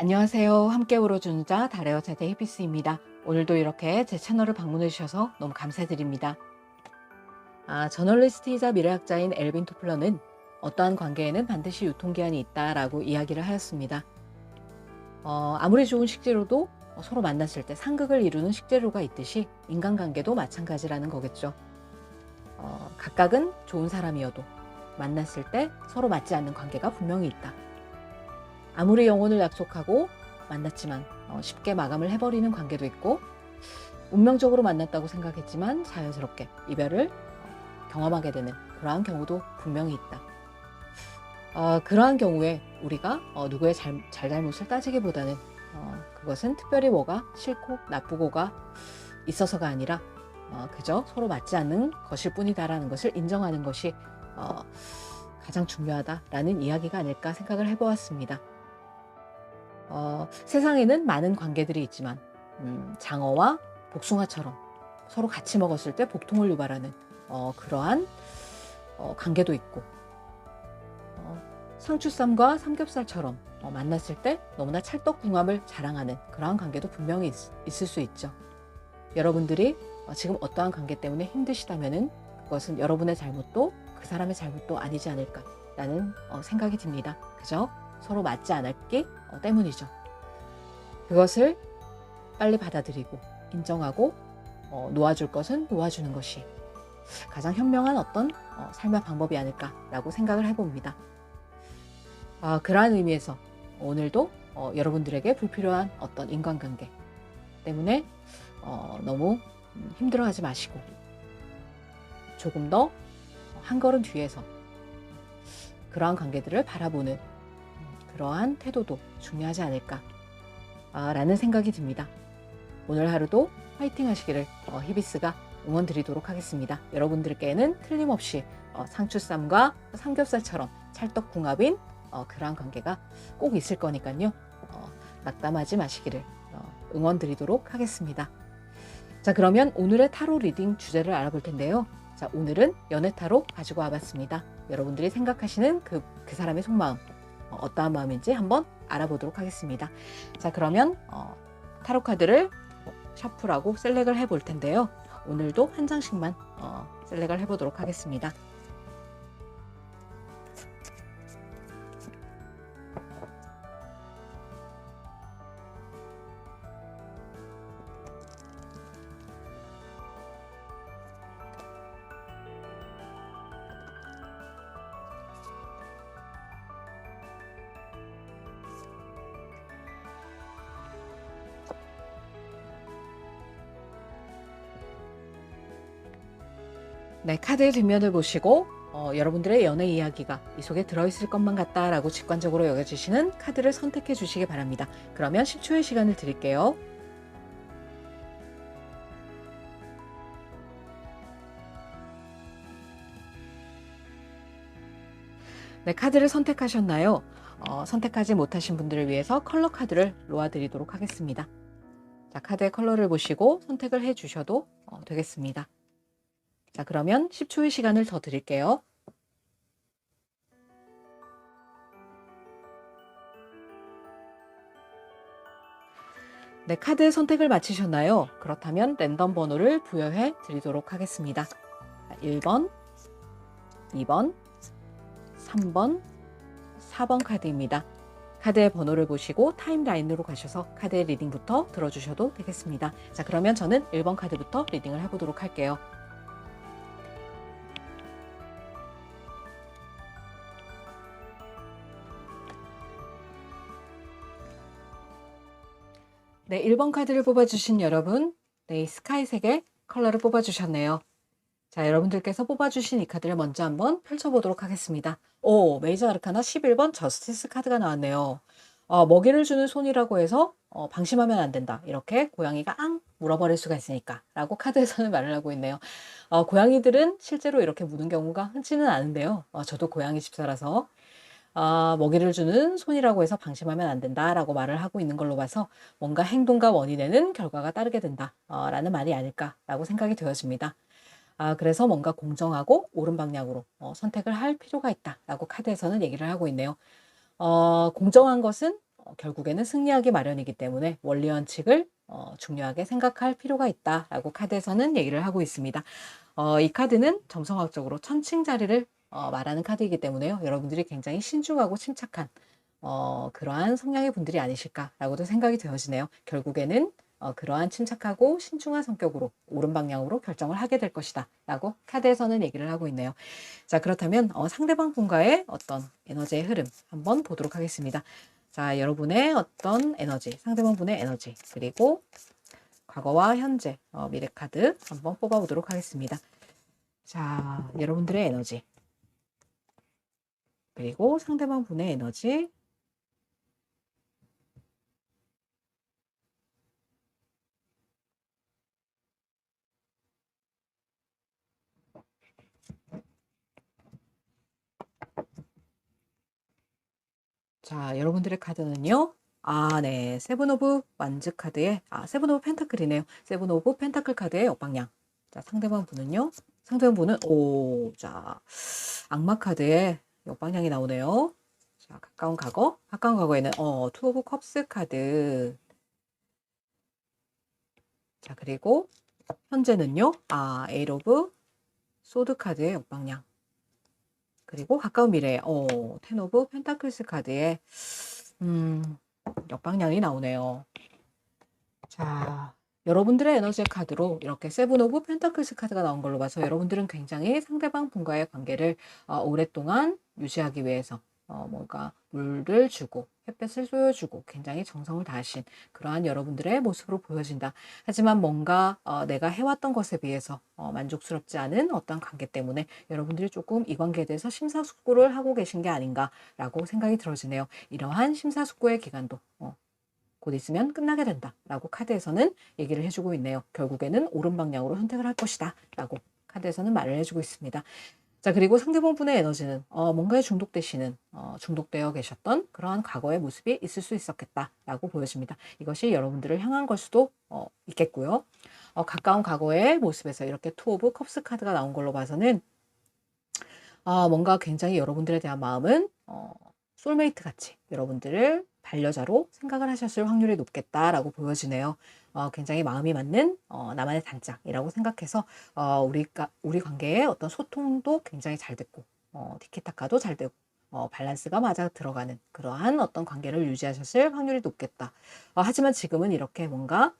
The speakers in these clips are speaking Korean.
안녕하세요. 함께 울어주는 자 달의 여자대 히비스입니다. 오늘도 이렇게 제 채널을 방문해 주셔서 너무 감사드립니다. 저널리스트이자 미래학자인 엘빈 토플러는 어떠한 관계에는 반드시 유통기한이 있다라고 이야기를 하였습니다. 아무리 좋은 식재료도 서로 만났을 때 상극을 이루는 식재료가 있듯이 인간관계도 마찬가지라는 거겠죠. 각각은 좋은 사람이어도 만났을 때 서로 맞지 않는 관계가 분명히 있다. 아무리 영혼을 약속하고 만났지만 쉽게 마감을 해버리는 관계도 있고, 운명적으로 만났다고 생각했지만 자연스럽게 이별을 경험하게 되는 그러한 경우도 분명히 있다. 그러한 경우에 우리가 누구의 잘잘못을 따지기보다는 그것은 특별히 뭐가 싫고 나쁘고가 있어서가 아니라 그저 서로 맞지 않는 것일 뿐이다라는 것을 인정하는 것이 가장 중요하다라는 이야기가 아닐까 생각을 해보았습니다. 세상에는 많은 관계들이 있지만 장어와 복숭아처럼 서로 같이 먹었을 때 복통을 유발하는 그러한 관계도 있고, 상추쌈과 삼겹살처럼 만났을 때 너무나 찰떡궁합을 자랑하는 그러한 관계도 분명히 있을 수 있죠. 여러분들이 지금 어떠한 관계 때문에 힘드시다면은 그것은 여러분의 잘못도 그 사람의 잘못도 아니지 않을까라는 생각이 듭니다. 그죠? 서로 맞지 않았기 때문이죠. 그것을 빨리 받아들이고 인정하고 놓아줄 것은 놓아주는 것이 가장 현명한 어떤 삶의 방법이 아닐까라고 생각을 해봅니다. 그러한 의미에서 오늘도 여러분들에게 불필요한 어떤 인간관계 때문에 너무 힘들어하지 마시고 조금 더 한 걸음 뒤에서 그러한 관계들을 바라보는 그러한 태도도 중요하지 않을까 라는 생각이 듭니다. 오늘 하루도 화이팅 하시기를 히비스가 응원 드리도록 하겠습니다. 여러분들께는 틀림없이 상추쌈과 삼겹살처럼 찰떡궁합인 그러한 관계가 꼭 있을 거니까요. 낙담하지 마시기를 응원 드리도록 하겠습니다. 자, 그러면 오늘의 타로 리딩 주제를 알아볼 텐데요. 자, 오늘은 연애 타로 가지고 와봤습니다. 여러분들이 생각하시는 그 사람의 속마음, 어떠한 마음인지 한번 알아보도록 하겠습니다. 자, 그러면 타로 카드를 셔플하고 셀렉을 해볼 텐데요. 오늘도 한 장씩만 셀렉을 해보도록 하겠습니다. 네, 카드의 뒷면을 보시고 여러분들의 연애 이야기가 이 속에 들어있을 것만 같다라고 직관적으로 여겨지시는 카드를 선택해 주시기 바랍니다. 그러면 10초의 시간을 드릴게요. 네, 카드를 선택하셨나요? 선택하지 못하신 분들을 위해서 컬러 카드를 놓아드리도록 하겠습니다. 자, 카드의 컬러를 보시고 선택을 해 주셔도 되겠습니다. 자, 그러면 10초의 시간을 더 드릴게요. 네, 카드 선택을 마치셨나요? 그렇다면 랜덤 번호를 부여해 드리도록 하겠습니다. 1번, 2번, 3번, 4번 카드입니다. 카드의 번호를 보시고 타임라인으로 가셔서 카드의 리딩부터 들어주셔도 되겠습니다. 자, 그러면 저는 1번 카드부터 리딩을 해보도록 할게요. 네, 1번 카드를 뽑아주신 여러분, 네, 스카이색의 컬러를 뽑아주셨네요. 자, 여러분들께서 뽑아주신 이 카드를 먼저 한번 펼쳐보도록 하겠습니다. 오, 메이저 아르카나 11번 저스티스 카드가 나왔네요. 먹이를 주는 손이라고 해서 방심하면 안 된다. 이렇게 고양이가 앙 물어버릴 수가 있으니까 라고 카드에서는 말을 하고 있네요. 고양이들은 실제로 이렇게 무는 경우가 흔치는 않은데요. 저도 고양이 집사라서 먹이를 주는 손이라고 해서 방심하면 안 된다라고 말을 하고 있는 걸로 봐서 뭔가 행동과 원인에는 결과가 따르게 된다라는 말이 아닐까라고 생각이 되어집니다. 그래서 뭔가 공정하고 옳은 방향으로 선택을 할 필요가 있다라고 카드에서는 얘기를 하고 있네요. 공정한 것은 결국에는 승리하기 마련이기 때문에 원리 원칙을 중요하게 생각할 필요가 있다라고 카드에서는 얘기를 하고 있습니다. 이 카드는 점성학적으로 천칭자리를 말하는 카드이기 때문에요. 여러분들이 굉장히 신중하고 침착한 그러한 성향의 분들이 아니실까라고도 생각이 되어지네요. 결국에는 그러한 침착하고 신중한 성격으로 옳은 방향으로 결정을 하게 될 것이다 라고 카드에서는 얘기를 하고 있네요. 자, 그렇다면 상대방 분과의 어떤 에너지의 흐름 한번 보도록 하겠습니다. 자, 여러분의 어떤 에너지, 상대방 분의 에너지, 그리고 과거와 현재, 미래 카드 한번 뽑아보도록 하겠습니다. 자, 여러분들의 에너지, 그리고 상대방 분의 에너지, 자, 여러분들의 카드는요. 네. 세븐 오브 완즈 카드에, 세븐 오브 펜타클이네요. 세븐 오브 펜타클 카드의 역방향. 자, 상대방 분은요. 상대방 분은, 자, 악마 카드의 역방향이 나오네요. 자, 가까운 과거. 가까운 과거에는, 투 오브 컵스 카드. 자, 그리고 현재는요. 에이트 오브 소드 카드의 역방향. 그리고 가까운 미래에, 텐 오브 펜타클스 카드의, 역방향이 나오네요. 자, 여러분들의 에너지 카드로 이렇게 세븐 오브 펜타클스 카드가 나온 걸로 봐서 여러분들은 굉장히 상대방 분과의 관계를 오랫동안 유지하기 위해서 뭔가 물을 주고 햇볕을 쏘여주고 굉장히 정성을 다하신 그러한 여러분들의 모습으로 보여진다. 하지만 뭔가 내가 해왔던 것에 비해서 만족스럽지 않은 어떤 관계 때문에 여러분들이 조금 이 관계에 대해서 심사숙고를 하고 계신 게 아닌가라고 생각이 들어지네요. 이러한 심사숙고의 기간도 곧 있으면 끝나게 된다 라고 카드에서는 얘기를 해주고 있네요. 결국에는 옳은 방향으로 선택을 할 것이다 라고 카드에서는 말을 해주고 있습니다. 자, 그리고 상대방 분의 에너지는 뭔가에 중독되시는 중독되어 계셨던 그러한 과거의 모습이 있을 수 있었겠다 라고 보여집니다. 이것이 여러분들을 향한 걸 수도 있겠고요. 가까운 과거의 모습에서 이렇게 투 오브 컵스 카드가 나온 걸로 봐서는 뭔가 굉장히 여러분들에 대한 마음은 솔메이트 같이 여러분들을 반려자로 생각을 하셨을 확률이 높겠다라고 보여지네요. 굉장히 마음이 맞는 나만의 단짝이라고 생각해서 우리 관계의 어떤 소통도 굉장히 잘 됐고 티키타카도 잘 되고 밸런스가 맞아 들어가는 그러한 어떤 관계를 유지하셨을 확률이 높겠다. 하지만 지금은 이렇게 뭔가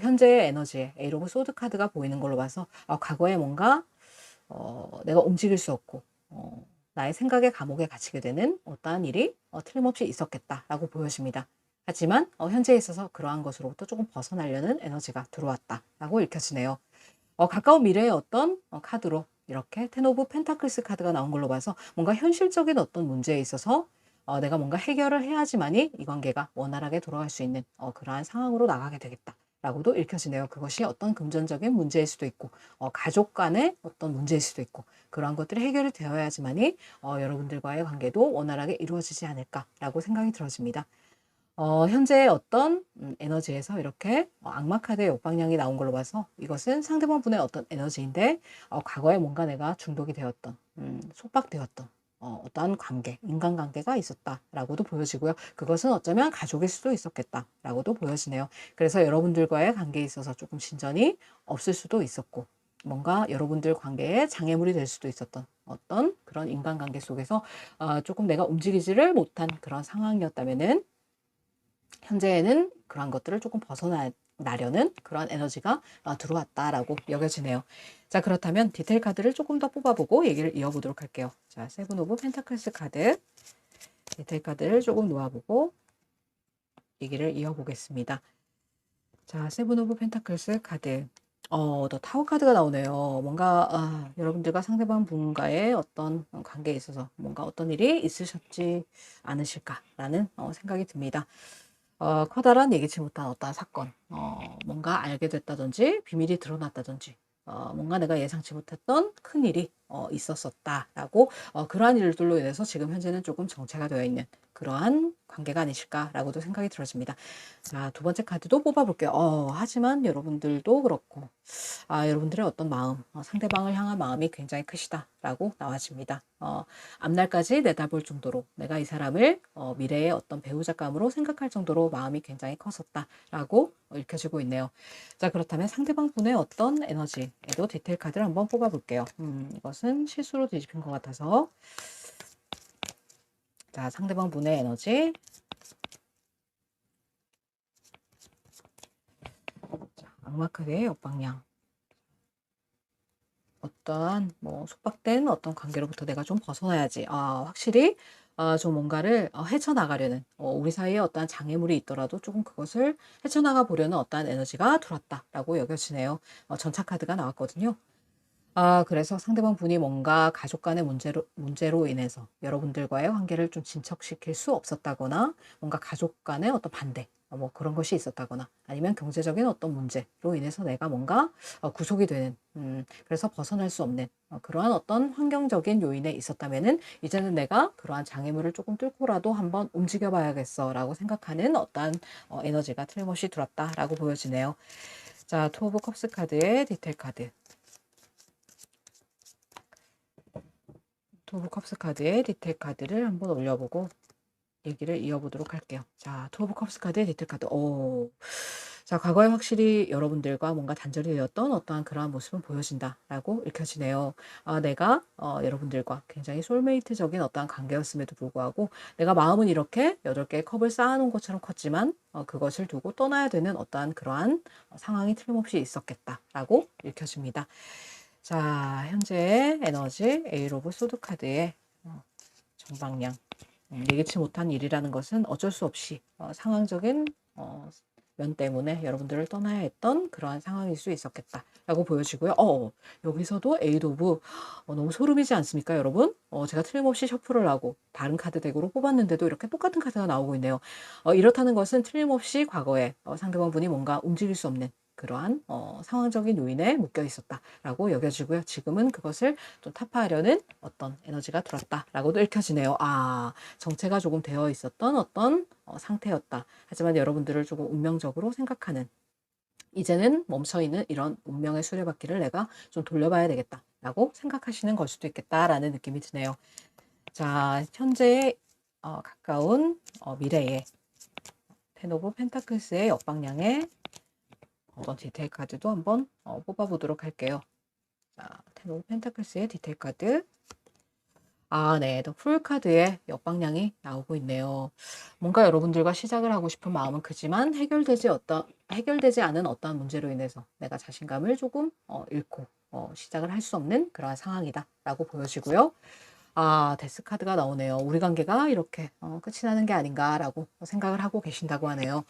현재의 에너지에 에이트 오브 소드 카드가 보이는 걸로 봐서 과거에 뭔가 내가 움직일 수 없고 나의 생각의 감옥에 갇히게 되는 어떠한 일이 틀림없이 있었겠다라고 보여집니다. 하지만 현재에 있어서 그러한 것으로부터 조금 벗어나려는 에너지가 들어왔다라고 읽혀지네요. 가까운 미래의 어떤 카드로 이렇게 텐 오브 펜타클스 카드가 나온 걸로 봐서 뭔가 현실적인 어떤 문제에 있어서 내가 뭔가 해결을 해야지만이 이 관계가 원활하게 돌아갈 수 있는 그러한 상황으로 나가게 되겠다. 라고도 읽혀지네요. 그것이 어떤 금전적인 문제일 수도 있고 가족 간의 어떤 문제일 수도 있고 그러한 것들이 해결이 되어야지만이 여러분들과의 관계도 원활하게 이루어지지 않을까라고 생각이 들어집니다. 현재의 어떤 에너지에서 이렇게 악마 카드의 역방향이 나온 걸로 봐서 이것은 상대방 분의 어떤 에너지인데 과거에 뭔가 내가 중독이 되었던 속박되었던 어떠한 관계, 인간관계가 있었다라고도 보여지고요. 그것은 어쩌면 가족일 수도 있었겠다라고도 보여지네요. 그래서 여러분들과의 관계에 있어서 조금 진전이 없을 수도 있었고 뭔가 여러분들 관계에 장애물이 될 수도 있었던 어떤 그런 인간관계 속에서 조금 내가 움직이지를 못한 그런 상황이었다면은 현재에는 그러한 것들을 조금 벗어나려는 그런 에너지가 들어왔다라고 여겨지네요. 자, 그렇다면 디테일 카드를 조금 더 뽑아보고 얘기를 이어보도록 할게요. 자, 세븐 오브 펜타클스 카드 디테일 카드를 조금 놓아보고 얘기를 이어보겠습니다. 자, 세븐 오브 펜타클스 카드 더 타워 카드가 나오네요. 뭔가 여러분들과 상대방 분과의 어떤 관계에 있어서 뭔가 어떤 일이 있으셨지 않으실까라는 생각이 듭니다. 커다란 예기치 못한 어떠한 사건, 뭔가 알게 됐다든지 비밀이 드러났다든지 뭔가 내가 예상치 못했던 큰 일이 있었었다라고 그러한 일들로 인해서 지금 현재는 조금 정체가 되어 있는 그러한 관계가 아니실까라고도 생각이 들어집니다. 자, 두 번째 카드도 뽑아볼게요. 하지만 여러분들도 그렇고, 여러분들의 어떤 마음, 상대방을 향한 마음이 굉장히 크시다라고 나와집니다. 앞날까지 내다볼 정도로 내가 이 사람을 미래의 어떤 배우자감으로 생각할 정도로 마음이 굉장히 컸었다라고 읽혀지고 있네요. 자, 그렇다면 상대방 분의 어떤 에너지에도 디테일 카드를 한번 뽑아볼게요. 이것은 실수로 뒤집힌 것 같아서. 자, 상대방 분의 에너지. 자, 악마 카드의 역방향. 어떠한 속박된 어떤 관계로부터 내가 좀 벗어나야지. 확실히 좀 뭔가를 헤쳐나가려는 우리 사이에 어떠한 장애물이 있더라도 조금 그것을 헤쳐나가 보려는 어떠한 에너지가 들어왔다라고 여겨지네요. 전차 카드가 나왔거든요. 그래서 상대방 분이 뭔가 가족 간의 문제로 인해서 여러분들과의 관계를 좀 진척시킬 수 없었다거나 뭔가 가족 간의 어떤 반대, 그런 것이 있었다거나 아니면 경제적인 어떤 문제로 인해서 내가 뭔가 구속이 되는, 그래서 벗어날 수 없는 그러한 어떤 환경적인 요인에 있었다면은 이제는 내가 그러한 장애물을 조금 뚫고라도 한번 움직여 봐야겠어라고 생각하는 어떠한 에너지가 틀림없이 들어왔다라고 보여지네요. 자, 투 오브 컵스 카드의 디테일 카드. 투 오브 컵스 카드의 디테일 카드를 한번 올려보고 얘기를 이어보도록 할게요. 자, 투 오브 컵스 카드의 디테일 카드. 자, 과거에 확실히 여러분들과 뭔가 단절이 되었던 어떠한 그러한 모습은 보여진다라고 읽혀지네요. 내가 여러분들과 굉장히 솔메이트적인 어떠한 관계였음에도 불구하고 내가 마음은 이렇게 8개의 컵을 쌓아놓은 것처럼 컸지만 그것을 두고 떠나야 되는 어떠한 그러한 상황이 틀림없이 있었겠다라고 읽혀집니다. 자, 현재의 에너지 에이스 오브 소드 카드의 정방향. 예기치 못한 일이라는 것은 어쩔 수 없이 상황적인 면 때문에 여러분들을 떠나야 했던 그러한 상황일 수 있었겠다라고 보여지고요. 여기서도 에이스 오브 너무 소름이지 않습니까, 여러분? 제가 틀림없이 셔플을 하고 다른 카드 덱으로 뽑았는데도 이렇게 똑같은 카드가 나오고 있네요. 이렇다는 것은 틀림없이 과거에 상대방 분이 뭔가 움직일 수 없는 그러한 상황적인 요인에 묶여 있었다라고 여겨지고요. 지금은 그것을 좀 타파하려는 어떤 에너지가 들었다라고도 읽혀지네요. 정체가 조금 되어 있었던 어떤 상태였다. 하지만 여러분들을 조금 운명적으로 생각하는, 이제는 멈춰있는 이런 운명의 수레바퀴를 내가 좀 돌려봐야 되겠다라고 생각하시는 걸 수도 있겠다라는 느낌이 드네요. 자, 현재의 가까운 미래에 텐 오브 펜타클스의 역방향의 어떤 디테일 카드도 한번 뽑아보도록 할게요. 자, 텐 오브 펜타클스의 디테일 카드. 네, 더 풀 카드의 역방향이 나오고 있네요. 뭔가 여러분들과 시작을 하고 싶은 마음은 크지만 해결되지 않은 어떠한 문제로 인해서 내가 자신감을 조금 잃고 시작을 할 수 없는 그러한 상황이다라고 보여지고요. 데스 카드가 나오네요. 우리 관계가 이렇게 끝이 나는 게 아닌가라고 생각을 하고 계신다고 하네요.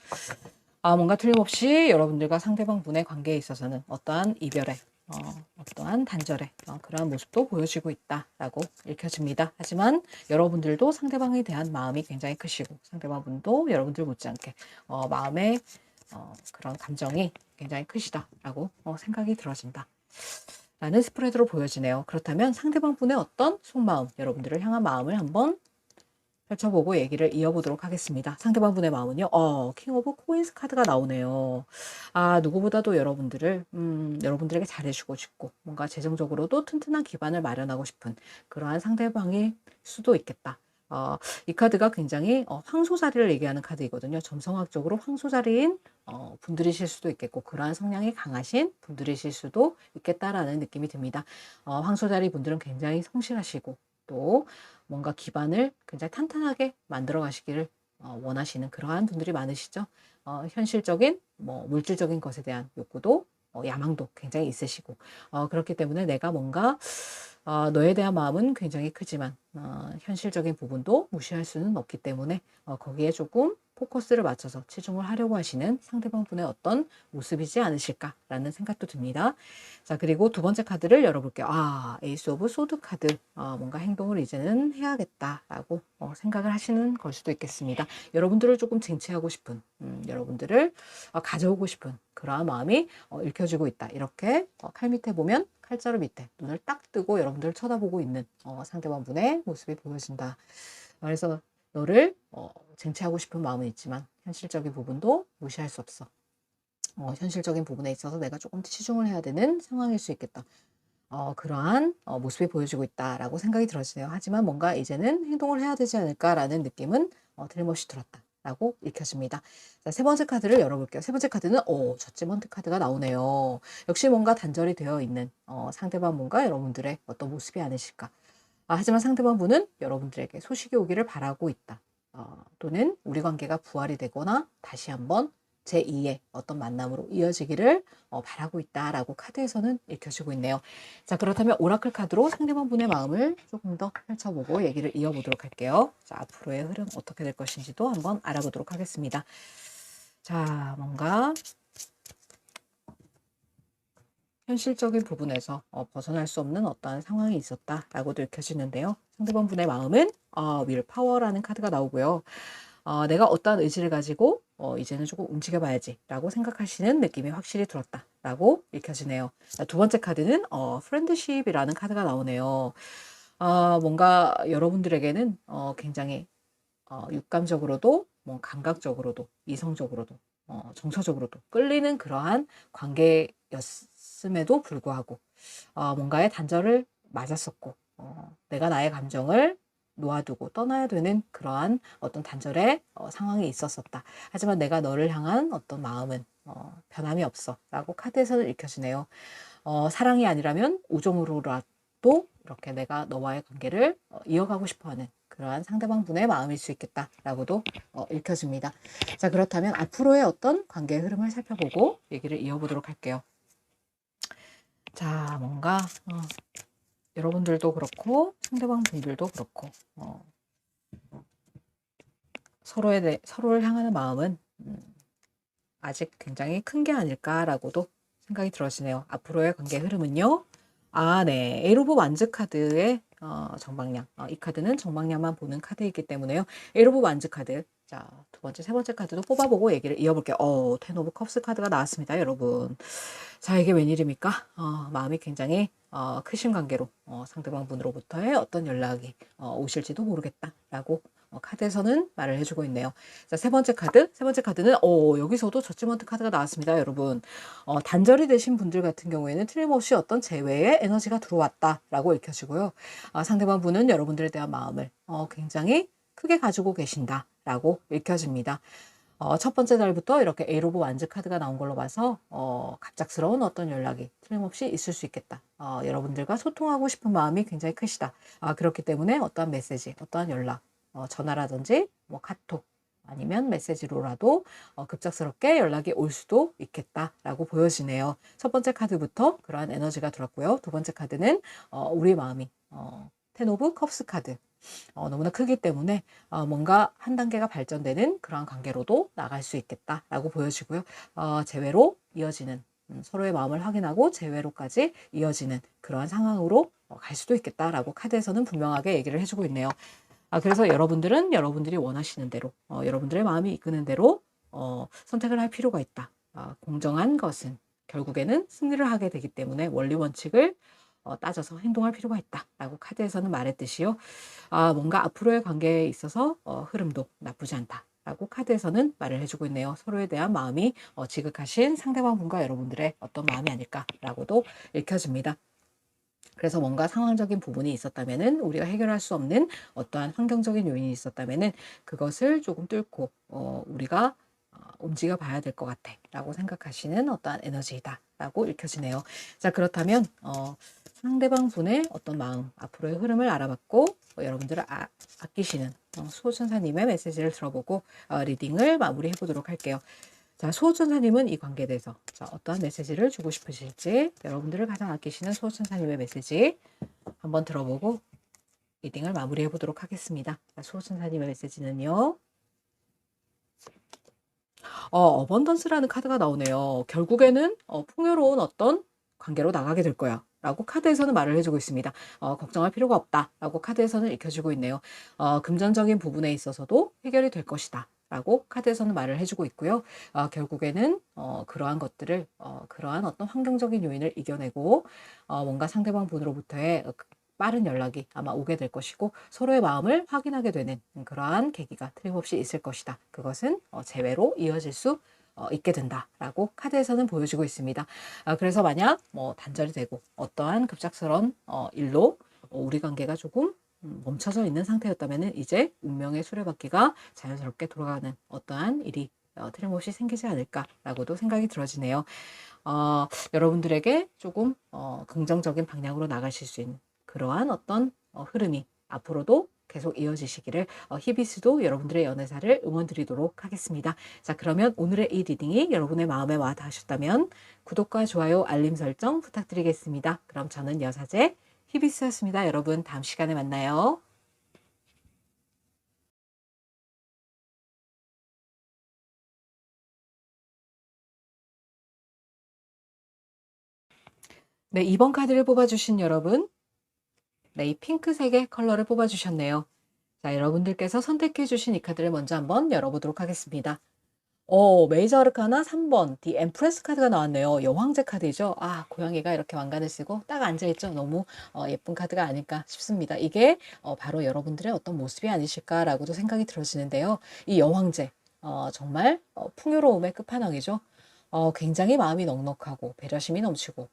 뭔가 틀림없이 여러분들과 상대방 분의 관계에 있어서는 어떠한 이별에 어떠한 단절의 그러한 모습도 보여지고 있다라고 읽혀집니다. 하지만 여러분들도 상대방에 대한 마음이 굉장히 크시고 상대방 분도 여러분들 못지않게 마음의 그런 감정이 굉장히 크시다라고 생각이 들어진다. 라는 스프레드로 보여지네요. 그렇다면 상대방 분의 어떤 속마음, 여러분들을 향한 마음을 한번 펼쳐보고 얘기를 이어보도록 하겠습니다. 상대방 분의 마음은요. 킹 오브 코인스 카드가 나오네요. 누구보다도 여러분들에게 잘해주고 싶고 뭔가 재정적으로도 튼튼한 기반을 마련하고 싶은 그러한 상대방일 수도 있겠다. 이 카드가 굉장히 황소자리를 얘기하는 카드이거든요. 점성학적으로 황소자리인 분들이실 수도 있겠고 그러한 성향이 강하신 분들이실 수도 있겠다라는 느낌이 듭니다. 황소자리 분들은 굉장히 성실하시고 또 뭔가 기반을 굉장히 탄탄하게 만들어 가시기를 원하시는 그러한 분들이 많으시죠. 현실적인 물질적인 것에 대한 욕구도 야망도 굉장히 있으시고 그렇기 때문에 내가 뭔가 너에 대한 마음은 굉장히 크지만 현실적인 부분도 무시할 수는 없기 때문에 거기에 조금 포커스를 맞춰서 치중을 하려고 하시는 상대방 분의 어떤 모습이지 않으실까라는 생각도 듭니다. 자, 그리고 두 번째 카드를 열어볼게요. 에이스 오브 소드 카드. 뭔가 행동을 이제는 해야겠다라고 생각을 하시는 걸 수도 있겠습니다. 여러분들을 조금 쟁취하고 싶은, 여러분들을 가져오고 싶은 그러한 마음이 읽혀지고 있다. 이렇게 칼 밑에 보면 칼자루 밑에 눈을 딱 뜨고 여러분들을 쳐다보고 있는 상대방 분의 모습이 보여진다. 그래서 너를 쟁취하고 싶은 마음은 있지만 현실적인 부분도 무시할 수 없어. 현실적인 부분에 있어서 내가 조금 치중을 해야 되는 상황일 수 있겠다. 그러한 모습이 보여지고 있다라고 생각이 들어지네요. 하지만 뭔가 이제는 행동을 해야 되지 않을까라는 느낌은 틀림없이 들었다라고 읽혀집니다. 자, 세 번째 카드를 열어볼게요. 세 번째 카드는 저지먼트 카드가 나오네요. 역시 뭔가 단절이 되어 있는 상대방 분과 여러분들의 어떤 모습이 아니실까. 하지만 상대방 분은 여러분들에게 소식이 오기를 바라고 있다. 또는 우리 관계가 부활이 되거나 다시 한번 제2의 어떤 만남으로 이어지기를 바라고 있다라고 카드에서는 읽혀지고 있네요. 자, 그렇다면 오라클 카드로 상대방 분의 마음을 조금 더 펼쳐보고 얘기를 이어보도록 할게요. 자, 앞으로의 흐름 어떻게 될 것인지도 한번 알아보도록 하겠습니다. 자, 뭔가 현실적인 부분에서 벗어날 수 없는 어떠한 상황이 있었다라고도 읽혀지는데요. 상대방 분의 마음은 윌파워라는 카드가 나오고요. 내가 어떠한 의지를 가지고 이제는 조금 움직여봐야지 라고 생각하시는 느낌이 확실히 들었다 라고 읽혀지네요. 두 번째 카드는 프렌드십이라는 카드가 나오네요. 뭔가 여러분들에게는 굉장히 육감적으로도 감각적으로도 이성적으로도 정서적으로도 끌리는 그러한 관계였음에도 불구하고 뭔가의 단절을 맞았었고 내가 나의 감정을 놓아두고 떠나야 되는 그러한 어떤 단절의 상황이 있었었다. 하지만 내가 너를 향한 어떤 마음은 변함이 없어 라고 카드에서는 읽혀지네요. 사랑이 아니라면 우정으로라도 이렇게 내가 너와의 관계를 이어가고 싶어하는 그러한 상대방 분의 마음일 수 있겠다라고도 읽혀집니다. 자, 그렇다면 앞으로의 어떤 관계의 흐름을 살펴보고 얘기를 이어보도록 할게요. 자, 뭔가 여러분들도 그렇고 상대방 분들도 그렇고 서로를 향하는 마음은 아직 굉장히 큰 게 아닐까라고도 생각이 들어지네요. 앞으로의 관계 흐름은요. 네. 에이로 오브 완즈 카드의 정방향. 이 카드는 정방향만 보는 카드이기 때문에요. 에이로 오브 완즈 카드. 자, 두 번째, 세 번째 카드도 뽑아보고 얘기를 이어볼게요. 텐 오브 컵스 카드가 나왔습니다, 여러분. 자, 이게 웬일입니까? 마음이 굉장히 크신 관계로 상대방 분으로부터의 어떤 연락이 오실지도 모르겠다라고 카드에서는 말을 해주고 있네요. 자, 세 번째 카드. 세 번째 카드는 여기서도 저지먼트 카드가 나왔습니다, 여러분. 단절이 되신 분들 같은 경우에는 틀림없이 어떤 재회의 에너지가 들어왔다라고 읽혀지고요. 상대방 분은 여러분들에 대한 마음을 굉장히 크게 가지고 계신다라고 읽혀집니다. 첫 번째 달부터 이렇게 에이로 오브 완즈 카드가 나온 걸로 봐서 갑작스러운 어떤 연락이 틀림없이 있을 수 있겠다. 여러분들과 소통하고 싶은 마음이 굉장히 크시다. 그렇기 때문에 어떠한 메시지, 어떠한 연락, 전화라든지 뭐 카톡 아니면 메시지로라도 급작스럽게 연락이 올 수도 있겠다라고 보여지네요. 첫 번째 카드부터 그러한 에너지가 들었고요. 두 번째 카드는 우리 마음이 텐 오브 컵스 카드. 너무나 크기 때문에 뭔가 한 단계가 발전되는 그러한 관계로도 나갈 수 있겠다라고 보여지고요. 재회로 이어지는 서로의 마음을 확인하고 재회로까지 이어지는 그러한 상황으로 갈 수도 있겠다라고 카드에서는 분명하게 얘기를 해주고 있네요. 그래서 여러분들은 여러분들이 원하시는 대로 여러분들의 마음이 이끄는 대로 선택을 할 필요가 있다. 공정한 것은 결국에는 승리를 하게 되기 때문에 원리 원칙을 따져서 행동할 필요가 있다라고 카드에서는 말했듯이요. 뭔가 앞으로의 관계에 있어서 흐름도 나쁘지 않다라고 카드에서는 말을 해주고 있네요. 서로에 대한 마음이 지극하신 상대방 분과 여러분들의 어떤 마음이 아닐까라고도 읽혀집니다. 그래서 뭔가 상황적인 부분이 있었다면은 우리가 해결할 수 없는 어떠한 환경적인 요인이 있었다면은 그것을 조금 뚫고 우리가 움직여 봐야 될 것 같아 라고 생각하시는 어떠한 에너지이다 라고 읽혀지네요. 자, 그렇다면 상대방 분의 어떤 마음, 앞으로의 흐름을 알아봤고 여러분들을 아끼시는 수호천사님의 메시지를 들어보고 리딩을 마무리해 보도록 할게요. 자, 수호천사님은 이 관계에 대해서 어떠한 메시지를 주고 싶으실지 여러분들을 가장 아끼시는 수호천사님의 메시지 한번 들어보고 리딩을 마무리해 보도록 하겠습니다. 자, 수호천사님의 메시지는요. 어번던스라는 카드가 나오네요. 결국에는 풍요로운 어떤 관계로 나가게 될 거야 라고 카드에서는 말을 해주고 있습니다. 걱정할 필요가 없다 라고 카드에서는 읽혀주고 있네요. 금전적인 부분에 있어서도 해결이 될 것이다 라고 카드에서는 말을 해주고 있고요. 결국에는 그러한 것들을 그러한 어떤 환경적인 요인을 이겨내고 뭔가 상대방 분으로부터의 빠른 연락이 아마 오게 될 것이고 서로의 마음을 확인하게 되는 그러한 계기가 틀림없이 있을 것이다. 그것은 재회로 이어질 수 있게 된다라고 카드에서는 보여주고 있습니다. 그래서 만약 뭐 단절이 되고 어떠한 급작스러운 일로 우리 관계가 조금 멈춰져 있는 상태였다면 이제 운명의 수레바퀴가 자연스럽게 돌아가는 어떠한 일이 틀림없이 생기지 않을까라고도 생각이 들어지네요. 여러분들에게 조금 긍정적인 방향으로 나가실 수 있는 그러한 어떤 흐름이 앞으로도 계속 이어지시기를 히비스도 여러분들의 연애사를 응원드리도록 하겠습니다. 자, 그러면 오늘의 이 리딩이 여러분의 마음에 와 닿으셨다면 구독과 좋아요, 알림 설정 부탁드리겠습니다. 그럼 저는 여사제 히비스였습니다. 여러분 다음 시간에 만나요. 네, 이번 카드를 뽑아주신 여러분, 네, 이 핑크색의 컬러를 뽑아주셨네요. 자, 여러분들께서 선택해주신 이 카드를 먼저 한번 열어보도록 하겠습니다. 메이저 아르카나 3번 디 엠프레스 카드가 나왔네요. 여왕제 카드이죠. 고양이가 이렇게 왕관을 쓰고 딱 앉아있죠. 너무 예쁜 카드가 아닐까 싶습니다. 이게 바로 여러분들의 어떤 모습이 아니실까라고도 생각이 들어지는데요. 이 여왕제 정말 풍요로움의 끝판왕이죠. 굉장히 마음이 넉넉하고 배려심이 넘치고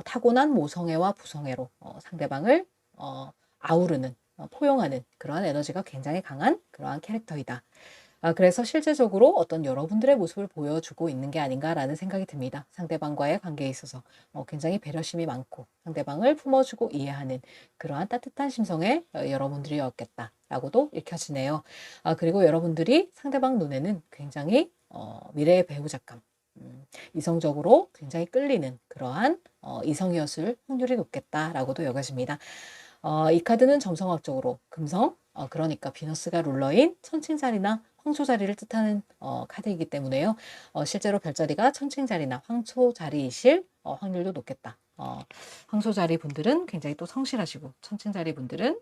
타고난 모성애와 부성애로 상대방을 아우르는 포용하는 그러한 에너지가 굉장히 강한 그러한 캐릭터이다. 그래서 실제적으로 어떤 여러분들의 모습을 보여주고 있는 게 아닌가라는 생각이 듭니다. 상대방과의 관계에 있어서 굉장히 배려심이 많고 상대방을 품어주고 이해하는 그러한 따뜻한 심성의 여러분들이었겠다라고도 읽혀지네요. 그리고 여러분들이 상대방 눈에는 굉장히 미래의 배우자감, 이성적으로 굉장히 끌리는 그러한 이성이었을 확률이 높겠다라고도 여겨집니다. 이 카드는 점성학적으로 금성, 그러니까 비너스가 룰러인 천칭자리나 황소자리를 뜻하는 카드이기 때문에요. 실제로 별자리가 천칭자리나 황소자리이실 확률도 높겠다. 황소자리 분들은 굉장히 또 성실하시고 천칭자리 분들은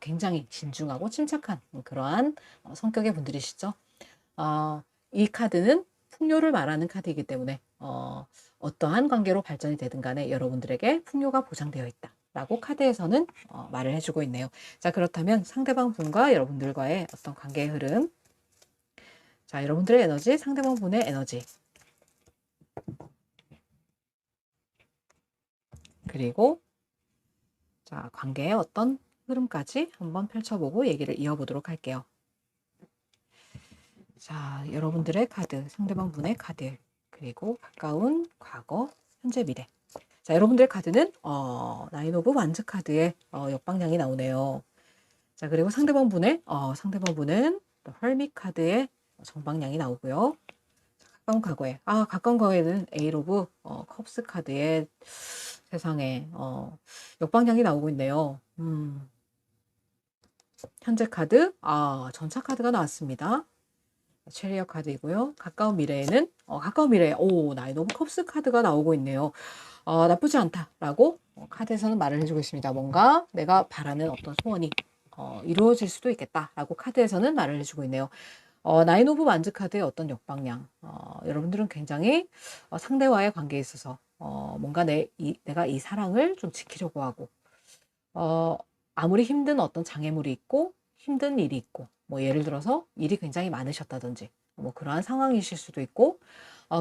굉장히 신중하고 침착한 그러한 성격의 분들이시죠. 이 카드는 풍요를 말하는 카드이기 때문에 어떠한 관계로 발전이 되든 간에 여러분들에게 풍요가 보장되어 있다. 라고 카드에서는 말을 해주고 있네요. 자, 그렇다면 상대방 분과 여러분들과의 어떤 관계의 흐름. 자, 여러분들의 에너지, 상대방 분의 에너지. 그리고 자, 관계의 어떤 흐름까지 한번 펼쳐보고 얘기를 이어보도록 할게요. 자, 여러분들의 카드, 상대방 분의 카드, 그리고 가까운 과거, 현재, 미래. 자, 여러분들의 카드는 나인 오브 완즈 카드의 역방향이 나오네요. 자, 그리고 상대방 분은 헐밋 카드의 정방향이 나오고요. 가까운 과거에 가까운 과거에는 에일 오브 컵스 카드의 세상에 역방향이 나오고 있네요. 현재 카드 전차 카드가 나왔습니다. 체리어 카드이고요. 가까운 미래에는 가까운 미래에 나인 오브 컵스 카드가 나오고 있네요. 나쁘지 않다라고 카드에서는 말을 해주고 있습니다. 뭔가 내가 바라는 어떤 소원이 이루어질 수도 있겠다라고 카드에서는 말을 해주고 있네요. 나인 오브 완즈 카드의 어떤 역방향. 여러분들은 굉장히 상대와의 관계에 있어서 뭔가 내가 이 사랑을 좀 지키려고 하고 아무리 힘든 어떤 장애물이 있고 힘든 일이 있고 뭐 예를 들어서 일이 굉장히 많으셨다든지 뭐 그러한 상황이실 수도 있고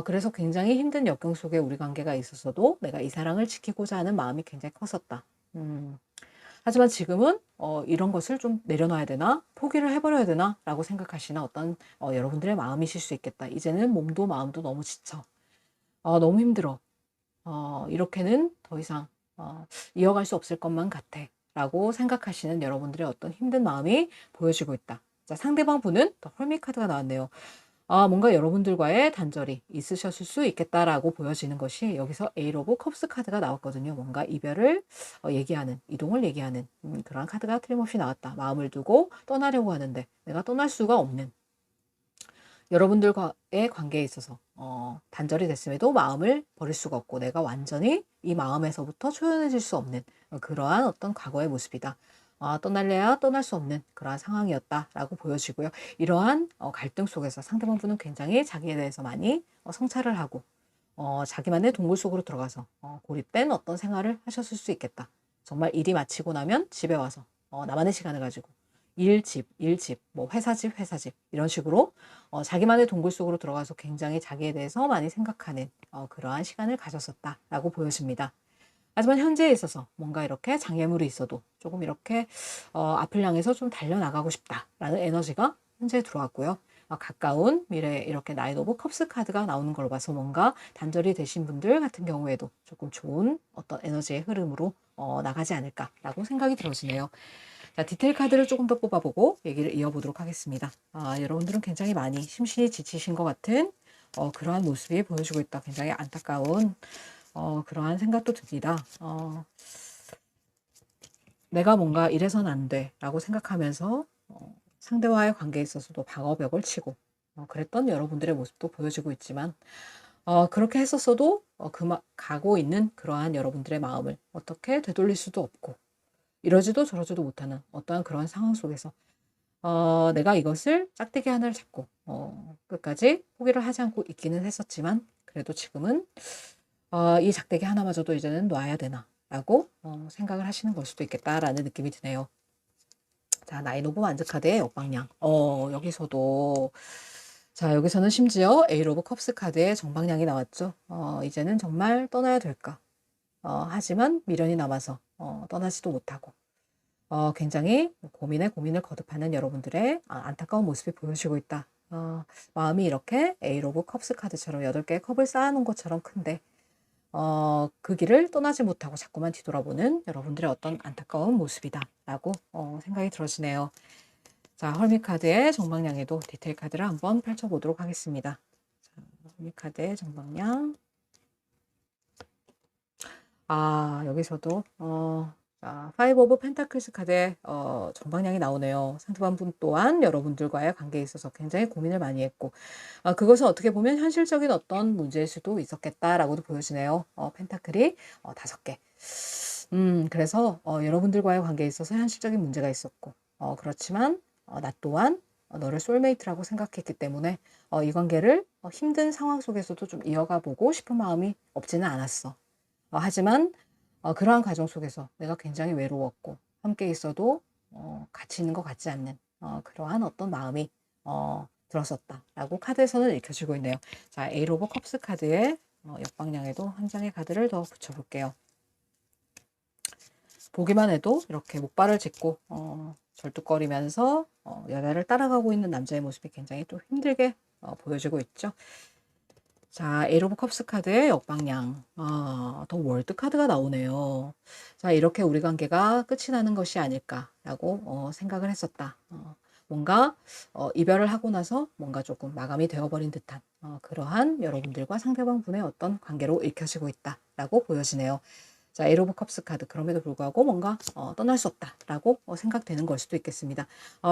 그래서 굉장히 힘든 역경 속에 우리 관계가 있었어도 내가 이 사랑을 지키고자 하는 마음이 굉장히 컸었다. 하지만 지금은 이런 것을 좀 내려놔야 되나 포기를 해버려야 되나 라고 생각하시는 어떤 여러분들의 마음이실 수 있겠다. 이제는 몸도 마음도 너무 지쳐. 너무 힘들어. 이렇게는 더 이상 이어갈 수 없을 것만 같아 라고 생각하시는 여러분들의 어떤 힘든 마음이 보여지고 있다. 자, 상대방 분은 더 헐밋 카드가 나왔네요. 뭔가 여러분들과의 단절이 있으셨을 수 있겠다라고 보여지는 것이 여기서 에일 오브 컵스 카드가 나왔거든요. 뭔가 이별을 얘기하는, 이동을 얘기하는 그런 카드가 틀림없이 나왔다. 마음을 두고 떠나려고 하는데 내가 떠날 수가 없는 여러분들과의 관계에 있어서 단절이 됐음에도 마음을 버릴 수가 없고 내가 완전히 이 마음에서부터 초연해질 수 없는 그러한 어떤 과거의 모습이다. 떠날래야 떠날 수 없는 그러한 상황이었다라고 보여지고요. 이러한 갈등 속에서 상대방 분은 굉장히 자기에 대해서 많이 성찰을 하고 자기만의 동굴 속으로 들어가서 고립된 어떤 생활을 하셨을 수 있겠다. 정말 일이 마치고 나면 집에 와서 나만의 시간을 가지고 일, 집, 일, 집, 뭐 회사 집, 회사 집 이런 식으로 자기만의 동굴 속으로 들어가서 굉장히 자기에 대해서 많이 생각하는 그러한 시간을 가졌었다라고 보여집니다. 하지만 현재에 있어서 뭔가 이렇게 장애물이 있어도 조금 이렇게 앞을 향해서 좀 달려나가고 싶다라는 에너지가 현재에 들어왔고요. 가까운 미래에 이렇게 나인 오브 컵스 카드가 나오는 걸 봐서 뭔가 단절이 되신 분들 같은 경우에도 조금 좋은 어떤 에너지의 흐름으로 나가지 않을까라고 생각이 들어지네요. 자, 디테일 카드를 조금 더 뽑아보고 얘기를 이어보도록 하겠습니다. 여러분들은 굉장히 많이 심신이 지치신 것 같은 그러한 모습이 보여주고 있다. 굉장히 안타까운 그러한 생각도 듭니다. 내가 뭔가 이래선 안 돼 라고 생각하면서 상대와의 관계에 있어서도 방어벽을 치고 그랬던 여러분들의 모습도 보여지고 있지만 그렇게 했었어도 가고 있는 그러한 여러분들의 마음을 어떻게 되돌릴 수도 없고 이러지도 저러지도 못하는 어떠한 그러한 상황 속에서 내가 이것을 짝대기 하나를 잡고 끝까지 포기를 하지 않고 있기는 했었지만 그래도 지금은 이 작대기 하나마저도 이제는 놔야 되나 라고 생각을 하시는 걸 수도 있겠다라는 느낌이 드네요. 자, 나인 오브 완즈 카드의 역방향. 여기서도 자, 여기서는 심지어 에이 오브 컵스 카드의 정방향이 나왔죠. 이제는 정말 떠나야 될까? 하지만 미련이 남아서 떠나지도 못하고 굉장히 고민에 고민을 거듭하는 여러분들의 안타까운 모습이 보여지고 있다. 마음이 이렇게 에이 오브 컵스 카드처럼 8개의 컵을 쌓아놓은 것처럼 큰데 그 길을 떠나지 못하고 자꾸만 뒤돌아보는 여러분들의 어떤 안타까운 모습이다 라고 생각이 들어지네요. 자, 헐밋 카드의 정방향에도 디테일 카드를 한번 펼쳐보도록 하겠습니다. 자, 헐밋 카드의 정방향. 여기서도 자, 파이브 오브 펜타클스 카드의 정방향이 나오네요. 상대방 분 또한 여러분들과의 관계에 있어서 굉장히 고민을 많이 했고 그것은 어떻게 보면 현실적인 어떤 문제일 수도 있었겠다라고도 보여지네요. 펜타클이 5개. 그래서 여러분들과의 관계에 있어서 현실적인 문제가 있었고 그렇지만 나 또한 너를 소울메이트라고 생각했기 때문에 이 관계를 힘든 상황 속에서도 좀 이어가 보고 싶은 마음이 없지는 않았어. 하지만 그러한 과정 속에서 내가 굉장히 외로웠고 함께 있어도 같이 있는 것 같지 않는 그러한 어떤 마음이 들었었다라고 카드에서는 읽혀지고 있네요. 자, 에이 오브 컵스 카드의 역방향에도 한 장의 카드를 더 붙여볼게요. 보기만 해도 이렇게 목발을 짚고 절뚝거리면서 여자를 따라가고 있는 남자의 모습이 굉장히 또 힘들게 보여지고 있죠. 자, 에이 오브 컵스 카드의 역방향. 더 월드 카드가 나오네요. 자, 이렇게 우리 관계가 끝이 나는 것이 아닐까라고 생각을 했었다. 뭔가 이별을 하고 나서 뭔가 조금 마감이 되어버린 듯한 그러한 여러분들과 상대방 분의 어떤 관계로 읽혀지고 있다라고 보여지네요. 자, 에이 오브 컵스 카드. 그럼에도 불구하고 뭔가 떠날 수 없다라고 생각되는 걸 수도 있겠습니다.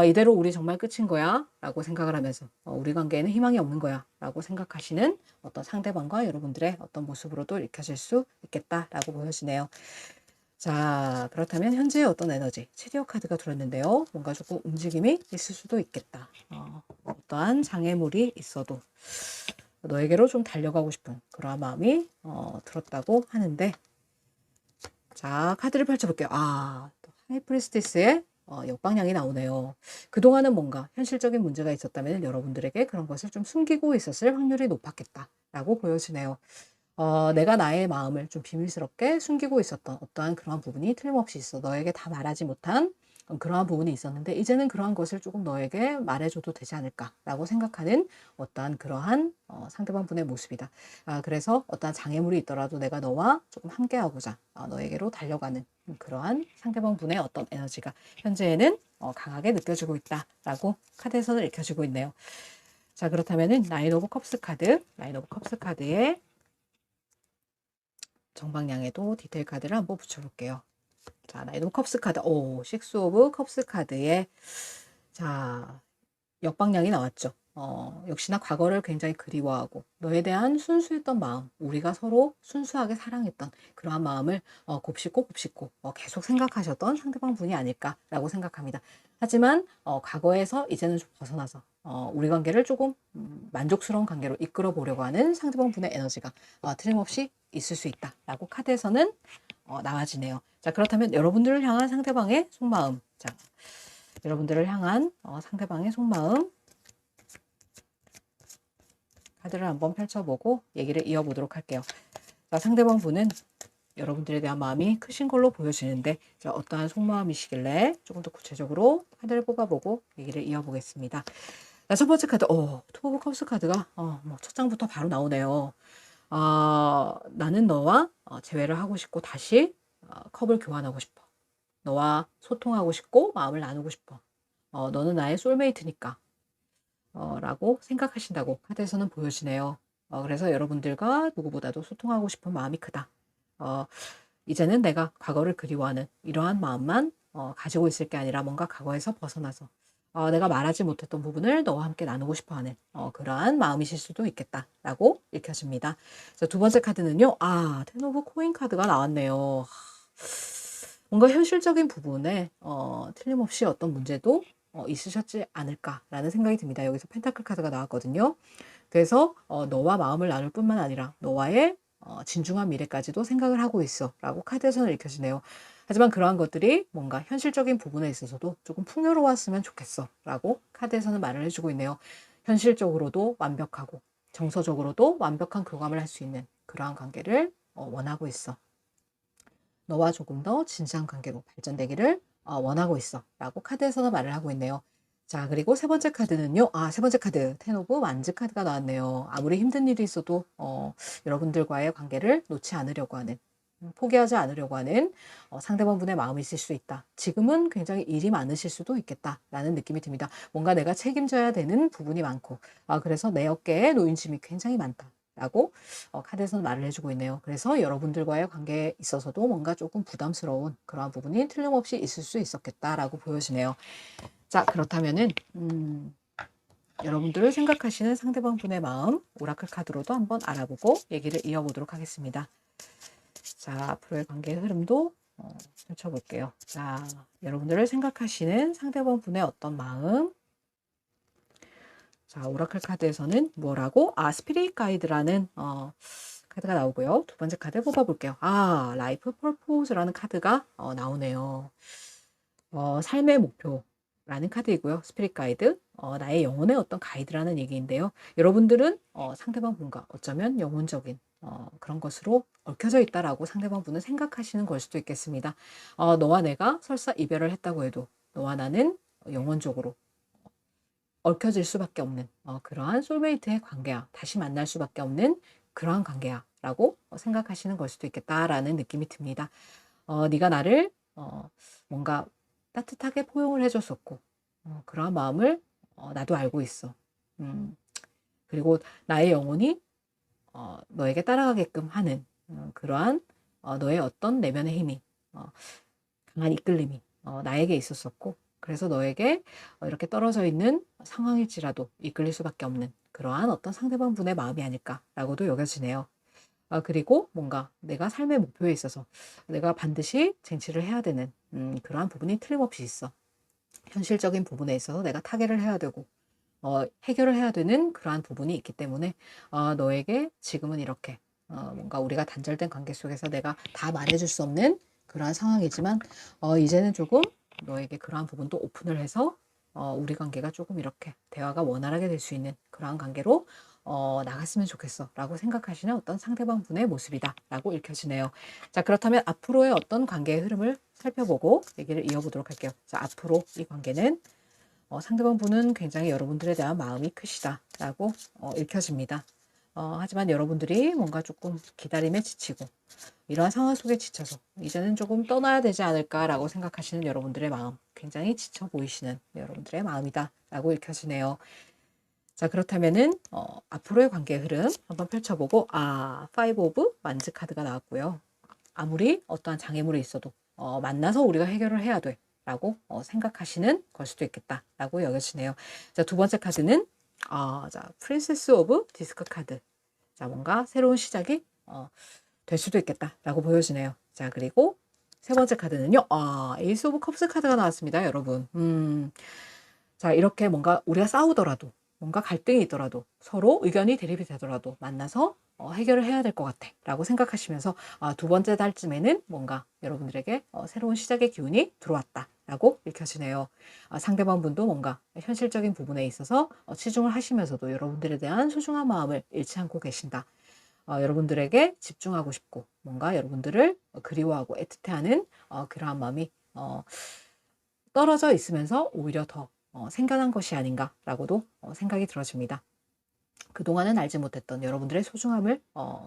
이대로 우리 정말 끝인 거야 라고 생각을 하면서 우리 관계에는 희망이 없는 거야 라고 생각하시는 어떤 상대방과 여러분들의 어떤 모습으로도 읽혀질 수 있겠다라고 보여지네요. 자, 그렇다면 현재의 어떤 에너지, 체리어 카드가 들었는데요. 뭔가 조금 움직임이 있을 수도 있겠다. 어떠한 장애물이 있어도 너에게로 좀 달려가고 싶은 그러한 마음이 들었다고 하는데 자, 카드를 펼쳐볼게요. 하이프리스티스의 역방향이 나오네요. 그동안은 뭔가 현실적인 문제가 있었다면 여러분들에게 그런 것을 좀 숨기고 있었을 확률이 높았겠다라고 보여지네요. 내가 나의 마음을 좀 비밀스럽게 숨기고 있었던 어떠한 그러한 부분이 틀림없이 있어. 너에게 다 말하지 못한 그러한 부분이 있었는데 이제는 그러한 것을 조금 너에게 말해줘도 되지 않을까라고 생각하는 어떠한 그러한 상대방 분의 모습이다. 그래서 어떠한 장애물이 있더라도 내가 너와 조금 함께하고자 너에게로 달려가는 그러한 상대방 분의 어떤 에너지가 현재에는 강하게 느껴지고 있다라고 카드에서는 읽혀지고 있네요. 자, 그렇다면은 나인 오브 컵스 카드, 나인 오브 컵스 카드의 정방향에도 디테일 카드를 한번 붙여볼게요. 자, 나인 오브 컵스 카드, 식스 오브 컵스 카드에 자, 역방향이 나왔죠. 역시나 과거를 굉장히 그리워하고 너에 대한 순수했던 마음, 우리가 서로 순수하게 사랑했던 그러한 마음을 곱씹고 곱씹고 계속 생각하셨던 상대방 분이 아닐까라고 생각합니다. 하지만 과거에서 이제는 좀 벗어나서 우리 관계를 조금 만족스러운 관계로 이끌어 보려고 하는 상대방 분의 에너지가 틀림없이 있을 수 있다라고 카드에서는 나와지네요. 자, 그렇다면 여러분들을 향한 상대방의 속마음, 자, 여러분들을 향한 상대방의 속마음 카드를 한번 펼쳐보고 얘기를 이어보도록 할게요. 자, 상대방 분은 여러분들에 대한 마음이 크신 걸로 보여지는데, 자, 어떠한 속마음이시길래 조금 더 구체적으로 카드를 뽑아보고 얘기를 이어보겠습니다. 자, 첫 번째 카드, 투 오브 컵스 카드가 뭐 첫 장부터 바로 나오네요. 나는 너와 재회를 하고 싶고 다시 컵을 교환하고 싶어. 너와 소통하고 싶고 마음을 나누고 싶어. 너는 나의 솔메이트니까. 라고 생각하신다고 카드에서는 보여지네요. 그래서 여러분들과 누구보다도 소통하고 싶은 마음이 크다. 이제는 내가 과거를 그리워하는 이러한 마음만 가지고 있을 게 아니라 뭔가 과거에서 벗어나서 내가 말하지 못했던 부분을 너와 함께 나누고 싶어하는 그러한 마음이실 수도 있겠다라고 읽혀집니다. 자, 두 번째 카드는요. 텐 오브 코인 카드가 나왔네요. 뭔가 현실적인 부분에 틀림없이 어떤 문제도 있으셨지 않을까라는 생각이 듭니다. 여기서 펜타클 카드가 나왔거든요. 그래서 너와 마음을 나눌 뿐만 아니라 너와의 진중한 미래까지도 생각을 하고 있어 라고 카드에서는 읽혀지네요. 하지만 그러한 것들이 뭔가 현실적인 부분에 있어서도 조금 풍요로웠으면 좋겠어 라고 카드에서는 말을 해주고 있네요. 현실적으로도 완벽하고 정서적으로도 완벽한 교감을 할 수 있는 그러한 관계를 원하고 있어. 너와 조금 더 진지한 관계로 발전되기를 원하고 있어 라고 카드에서는 말을 하고 있네요. 자, 그리고 세 번째 카드는요. 세 번째 카드 텐 오브 완즈 카드가 나왔네요. 아무리 힘든 일이 있어도 여러분들과의 관계를 놓지 않으려고 하는, 포기하지 않으려고 하는 상대방 분의 마음이 있을 수 있다. 지금은 굉장히 일이 많으실 수도 있겠다라는 느낌이 듭니다. 뭔가 내가 책임져야 되는 부분이 많고 그래서 내 어깨에 놓인 짐이 굉장히 많다. 라고 카드에서는 말을 해주고 있네요. 그래서 여러분들과의 관계에 있어서도 뭔가 조금 부담스러운 그러한 부분이 틀림없이 있을 수 있었겠다라고 보여지네요. 자, 그렇다면은 여러분들을 생각하시는 상대방 분의 마음 오라클 카드로도 한번 알아보고 얘기를 이어보도록 하겠습니다. 자, 앞으로의 관계의 흐름도 펼쳐볼게요. 자, 여러분들을 생각하시는 상대방 분의 어떤 마음. 자, 오라클 카드에서는 뭐라고? 스피릿 가이드라는 카드가 나오고요. 두 번째 카드 뽑아볼게요. 라이프 퍼포즈라는 카드가 나오네요. 삶의 목표라는 카드이고요. 스피릿 가이드, 나의 영혼의 어떤 가이드라는 얘기인데요. 여러분들은 상대방 분과 어쩌면 영혼적인 그런 것으로 얽혀져 있다라고 상대방 분은 생각하시는 걸 수도 있겠습니다. 너와 내가 설사 이별을 했다고 해도 너와 나는 영혼적으로 얽혀질 수밖에 없는 그러한 솔메이트의 관계야. 다시 만날 수밖에 없는 그러한 관계야 라고 생각하시는 걸 수도 있겠다라는 느낌이 듭니다. 네가 나를 뭔가 따뜻하게 포용을 해줬었고 그러한 마음을 나도 알고 있어. 그리고 나의 영혼이 너에게 따라가게끔 하는 그러한 너의 어떤 내면의 힘이 강한 이끌림이 나에게 있었었고 그래서 너에게 이렇게 떨어져 있는 상황일지라도 이끌릴 수밖에 없는 그러한 어떤 상대방 분의 마음이 아닐까라고도 여겨지네요. 그리고 뭔가 내가 삶의 목표에 있어서 내가 반드시 쟁취를 해야 되는 그러한 부분이 틀림없이 있어. 현실적인 부분에 있어서 내가 타개를 해야 되고 해결을 해야 되는 그러한 부분이 있기 때문에 너에게 지금은 이렇게 뭔가 우리가 단절된 관계 속에서 내가 다 말해줄 수 없는 그러한 상황이지만 이제는 조금 너에게 그러한 부분도 오픈을 해서 우리 관계가 조금 이렇게 대화가 원활하게 될 수 있는 그러한 관계로 나갔으면 좋겠어 라고 생각하시는 어떤 상대방 분의 모습이다 라고 읽혀지네요. 자, 그렇다면 앞으로의 어떤 관계의 흐름을 살펴보고 얘기를 이어보도록 할게요. 자, 앞으로 이 관계는 상대방 분은 굉장히 여러분들에 대한 마음이 크시다 라고 읽혀집니다. 하지만 여러분들이 뭔가 조금 기다림에 지치고 이러한 상황 속에 지쳐서 이제는 조금 떠나야 되지 않을까라고 생각하시는 여러분들의 마음, 굉장히 지쳐 보이시는 여러분들의 마음이다 라고 읽혀지네요. 자, 그렇다면은 앞으로의 관계의 흐름 한번 펼쳐보고 파이브 오브 완즈 카드가 나왔고요. 아무리 어떠한 장애물이 있어도 만나서 우리가 해결을 해야 돼 라고 생각하시는 걸 수도 있겠다 라고 여겨지네요. 자, 두 번째 카드는 자, 프린세스 오브 디스크 카드. 자, 뭔가 새로운 시작이 될 수도 있겠다라고 보여지네요. 자, 그리고 세 번째 카드는요. 에이스 오브 컵스 카드가 나왔습니다, 여러분. 자, 이렇게 뭔가 우리가 싸우더라도, 뭔가 갈등이 있더라도, 서로 의견이 대립이 되더라도 만나서 해결을 해야 될 것 같아 라고 생각하시면서 두 번째 달쯤에는 뭔가 여러분들에게 새로운 시작의 기운이 들어왔다 라고 읽혀지네요. 상대방 분도 뭔가 현실적인 부분에 있어서 치중을 하시면서도 여러분들에 대한 소중한 마음을 잃지 않고 계신다. 여러분들에게 집중하고 싶고 뭔가 여러분들을 그리워하고 애틋해하는 그러한 마음이 떨어져 있으면서 오히려 더 생겨난 것이 아닌가라고도 생각이 들어집니다. 그동안은 알지 못했던 여러분들의 소중함을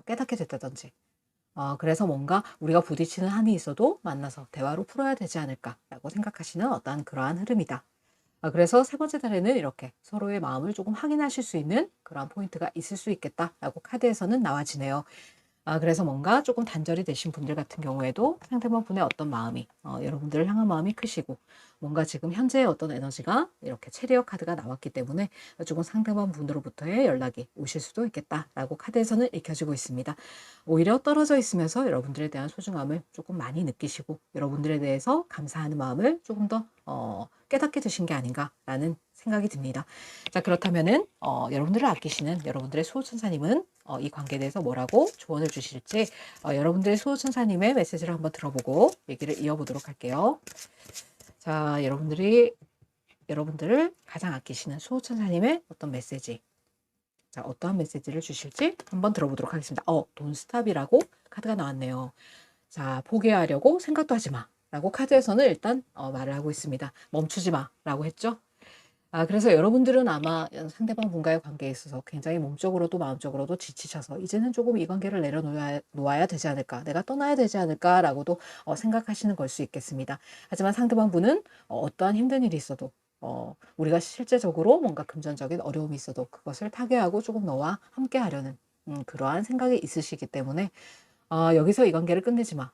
깨닫게 됐다든지 그래서 뭔가 우리가 부딪히는 한이 있어도 만나서 대화로 풀어야 되지 않을까라고 생각하시는 어떠한 그러한 흐름이다. 그래서 세 번째 달에는 이렇게 서로의 마음을 조금 확인하실 수 있는 그러한 포인트가 있을 수 있겠다라고 카드에서는 나와지네요. 그래서 뭔가 조금 단절이 되신 분들 같은 경우에도 상대방 분의 어떤 마음이 여러분들을 향한 마음이 크시고 뭔가 지금 현재의 어떤 에너지가 이렇게 체리어 카드가 나왔기 때문에 조금 상대방 분으로부터의 연락이 오실 수도 있겠다라고 카드에서는 읽혀지고 있습니다. 오히려 떨어져 있으면서 여러분들에 대한 소중함을 조금 많이 느끼시고 여러분들에 대해서 감사하는 마음을 조금 더 깨닫게 되신 게 아닌가라는 생각이 듭니다. 자, 그렇다면은 여러분들을 아끼시는 여러분들의 수호천사님은 이 관계에 대해서 뭐라고 조언을 주실지 여러분들의 수호천사님의 메시지를 한번 들어보고 얘기를 이어보도록 할게요. 자, 여러분들을 가장 아끼시는 수호천사님의 어떤 메시지, 자, 어떠한 메시지를 주실지 한번 들어보도록 하겠습니다. 돈스탑이라고 카드가 나왔네요. 자, 포기하려고 생각도 하지 마 라고 카드에서는 일단 말을 하고 있습니다. 멈추지 마 라고 했죠. 그래서 여러분들은 아마 상대방 분과의 관계에 있어서 굉장히 몸적으로도 마음적으로도 지치셔서 이제는 조금 이 관계를 내려놓아야 되지 않을까, 내가 떠나야 되지 않을까라고도 생각하시는 걸 수 있겠습니다. 하지만 상대방 분은 어떠한 힘든 일이 있어도 우리가 실제적으로 뭔가 금전적인 어려움이 있어도 그것을 타개하고 조금 너와 함께 하려는 그러한 생각이 있으시기 때문에 여기서 이 관계를 끝내지 마,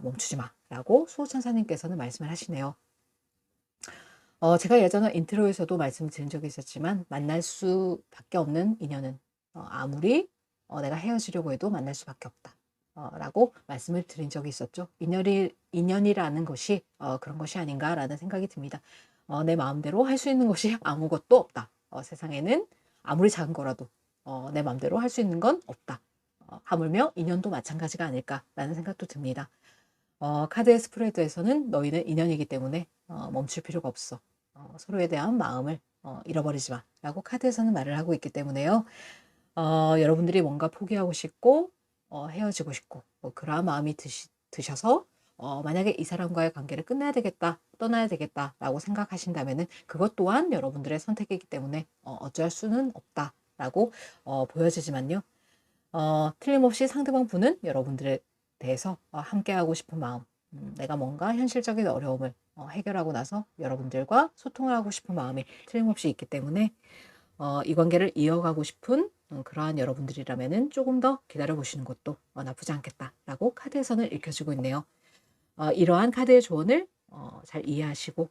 멈추지 마 라고 수호천사님께서는 말씀을 하시네요. 제가 예전에 인트로에서도 말씀드린 적이 있었지만 만날 수밖에 없는 인연은 아무리 내가 헤어지려고 해도 만날 수밖에 없다. 라고 말씀을 드린 적이 있었죠. 인연이라는 것이 그런 것이 아닌가라는 생각이 듭니다. 내 마음대로 할 수 있는 것이 아무것도 없다. 세상에는 아무리 작은 거라도 내 마음대로 할 수 있는 건 없다. 하물며 인연도 마찬가지가 아닐까라는 생각도 듭니다. 카드의 스프레드에서는 너희는 인연이기 때문에 멈출 필요가 없어. 서로에 대한 마음을 잃어버리지 마 라고 카드에서는 말을 하고 있기 때문에요. 여러분들이 뭔가 포기하고 싶고 헤어지고 싶고 그러한 마음이 드셔서 만약에 이 사람과의 관계를 끝내야 되겠다, 떠나야 되겠다 라고 생각하신다면 그것 또한 여러분들의 선택이기 때문에 어쩔 수는 없다 라고 보여지지만요. 틀림없이 상대방 분은 여러분들에 대해서 함께하고 싶은 마음, 내가 뭔가 현실적인 어려움을 해결하고 나서 여러분들과 소통을 하고 싶은 마음이 틀림없이 있기 때문에 이 관계를 이어가고 싶은 그러한 여러분들이라면 조금 더 기다려보시는 것도 나쁘지 않겠다라고 카드에서는 읽혀지고 있네요. 이러한 카드의 조언을 잘 이해하시고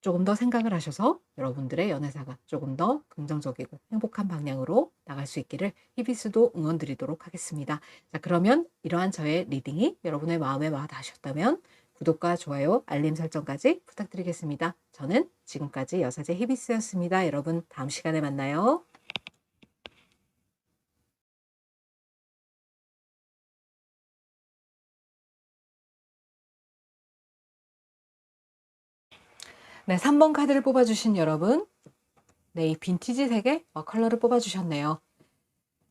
조금 더 생각을 하셔서 여러분들의 연애사가 조금 더 긍정적이고 행복한 방향으로 나갈 수 있기를 히비스도 응원드리도록 하겠습니다. 자, 그러면 이러한 저의 리딩이 여러분의 마음에 와 닿으셨다면 구독과 좋아요, 알림 설정까지 부탁드리겠습니다. 저는 지금까지 여사제 히비스였습니다. 여러분 다음 시간에 만나요. 네, 3번 카드를 뽑아주신 여러분, 네, 이 빈티지 색의 컬러를 뽑아주셨네요.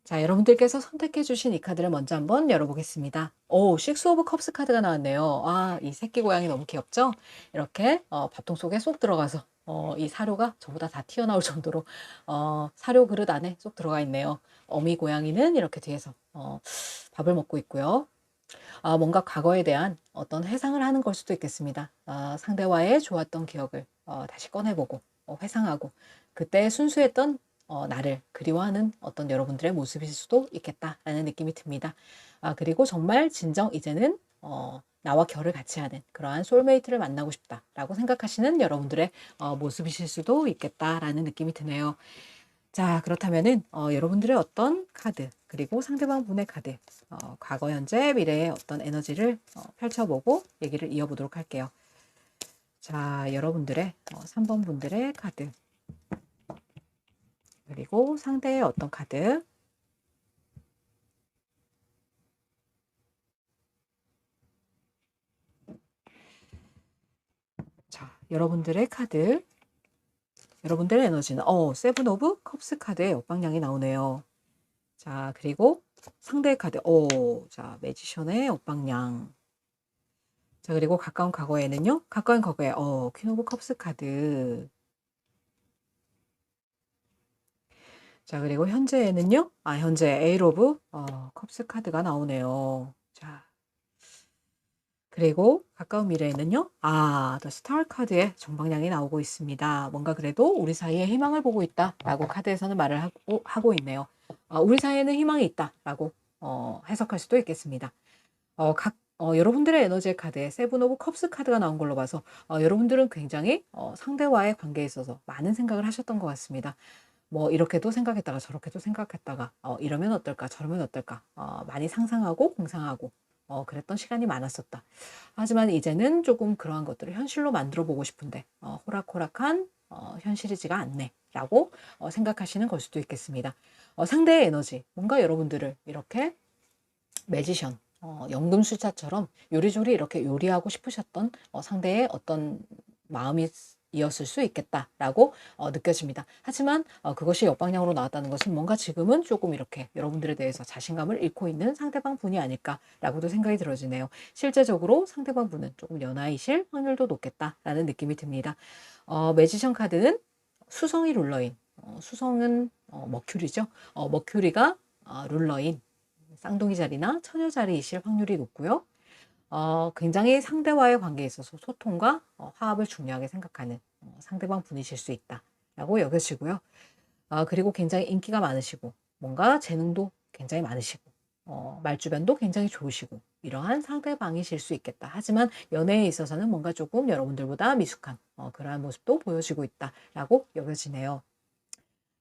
자, 여러분들께서 선택해주신 이 카드를 먼저 한번 열어보겠습니다. 식스 오브 컵스 카드가 나왔네요. 이 새끼 고양이 너무 귀엽죠? 이렇게 밥통 속에 쏙 들어가서 이 사료가 전부 다 튀어나올 정도로 사료 그릇 안에 쏙 들어가 있네요. 어미 고양이는 이렇게 뒤에서 밥을 먹고 있고요. 뭔가 과거에 대한 어떤 회상을 하는 걸 수도 있겠습니다. 상대와의 좋았던 기억을 다시 꺼내보고 회상하고 그때 순수했던 나를 그리워하는 어떤 여러분들의 모습일 수도 있겠다라는 느낌이 듭니다. 그리고 정말 진정 이제는 나와 결을 같이 하는 그러한 소울메이트를 만나고 싶다라고 생각하시는 여러분들의 모습이실 수도 있겠다라는 느낌이 드네요. 자, 그렇다면은 여러분들의 어떤 카드 그리고 상대방 분의 카드 과거, 현재, 미래의 어떤 에너지를 펼쳐보고 얘기를 이어보도록 할게요. 자, 여러분들의 3번 분들의 카드 그리고 상대의 어떤 카드 자, 여러분들의 카드 여러분들의 에너지는 세븐 오브 컵스 카드의 역방향이 나오네요. 자, 그리고 상대의 카드 자, 매지션의 역방향. 자, 그리고 가까운 과거에는요. 가까운 과거에 퀸 오브 컵스 카드. 자, 그리고 현재에는요. 현재 에일 오브 컵스 카드가 나오네요. 자, 그리고 가까운 미래에는요. 더 스타 카드의 정방향이 나오고 있습니다. 뭔가 그래도 우리 사이에 희망을 보고 있다라고 카드에서는 말을 하고 있네요. 우리 사이에는 희망이 있다라고 해석할 수도 있겠습니다. 여러분들의 에너지 카드에 세븐 오브 컵스 카드가 나온 걸로 봐서 여러분들은 굉장히 상대와의 관계에 있어서 많은 생각을 하셨던 것 같습니다. 뭐 이렇게도 생각했다가 저렇게도 생각했다가 이러면 어떨까 저러면 어떨까 많이 상상하고 공상하고 그랬던 시간이 많았었다. 하지만 이제는 조금 그러한 것들을 현실로 만들어 보고 싶은데 호락호락한 현실이지가 않네 라고 생각하시는 걸 수도 있겠습니다. 상대의 에너지 뭔가 여러분들을 이렇게 매지션 연금술사처럼 요리조리 이렇게 요리하고 싶으셨던 상대의 어떤 마음이 이었을 수 있겠다라고 느껴집니다. 하지만 그것이 역방향으로 나왔다는 것은 뭔가 지금은 조금 이렇게 여러분들에 대해서 자신감을 잃고 있는 상대방 분이 아닐까라고도 생각이 들어지네요. 실제적으로 상대방 분은 조금 연하이실 확률도 높겠다라는 느낌이 듭니다. 매지션 카드는 수성이 룰러인, 수성은 머큐리죠. 머큐리가 룰러인 쌍둥이 자리나 처녀 자리이실 확률이 높고요. 굉장히 상대와의 관계에 있어서 소통과 화합을 중요하게 생각하는 상대방 분이실 수 있다라고 여겨지고요. 그리고 굉장히 인기가 많으시고 뭔가 재능도 굉장히 많으시고 말주변도 굉장히 좋으시고 이러한 상대방이실 수 있겠다. 하지만 연애에 있어서는 뭔가 조금 여러분들보다 미숙한 그러한 모습도 보여지고 있다라고 여겨지네요.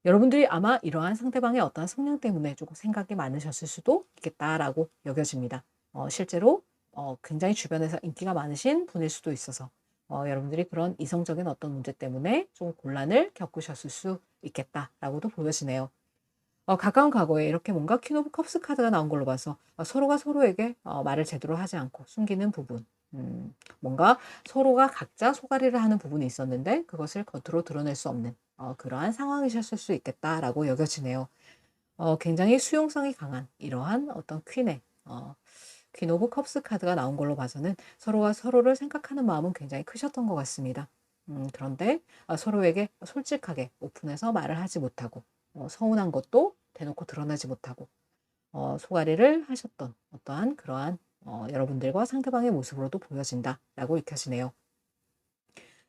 여러분들이 아마 이러한 상대방의 어떠한 성향 때문에 조금 생각이 많으셨을 수도 있겠다라고 여겨집니다. 실제로 굉장히 주변에서 인기가 많으신 분일 수도 있어서 여러분들이 그런 이성적인 어떤 문제 때문에 좀 곤란을 겪으셨을 수 있겠다라고도 보여지네요. 가까운 과거에 이렇게 뭔가 퀸 오브 컵스 카드가 나온 걸로 봐서 서로가 서로에게 말을 제대로 하지 않고 숨기는 부분 뭔가 서로가 각자 소가리를 하는 부분이 있었는데 그것을 겉으로 드러낼 수 없는 그러한 상황이셨을 수 있겠다라고 여겨지네요. 굉장히 수용성이 강한 이러한 어떤 퀸 오브 컵스 카드가 나온 걸로 봐서는 서로가 서로를 생각하는 마음은 굉장히 크셨던 것 같습니다. 그런데 서로에게 솔직하게 오픈해서 말을 하지 못하고 서운한 것도 대놓고 드러나지 못하고 소가리를 하셨던 어떠한 그러한 여러분들과 상대방의 모습으로도 보여진다라고 읽혀지네요.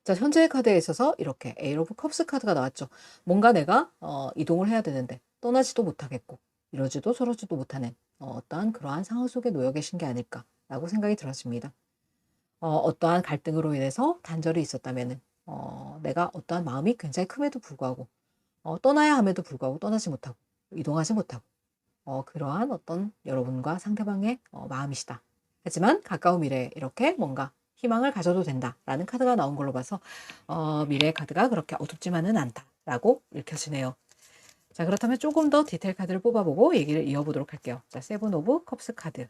자, 현재의 카드에 있어서 이렇게 에이 오브 컵스 카드가 나왔죠. 뭔가 내가 이동을 해야 되는데 떠나지도 못하겠고 이러지도 저러지도 못하는 어떠한 그러한 상황 속에 놓여 계신 게 아닐까라고 생각이 들어집니다. 어떠한 갈등으로 인해서 단절이 있었다면은 내가 어떠한 마음이 굉장히 큼에도 불구하고 떠나야 함에도 불구하고 떠나지 못하고 이동하지 못하고 그러한 어떤 여러분과 상대방의 마음이시다. 하지만 가까운 미래에 이렇게 뭔가 희망을 가져도 된다라는 카드가 나온 걸로 봐서 미래의 카드가 그렇게 어둡지만은 않다라고 읽혀지네요. 자, 그렇다면 조금 더 디테일 카드를 뽑아보고 얘기를 이어보도록 할게요. 자, 세븐 오브 컵스 카드.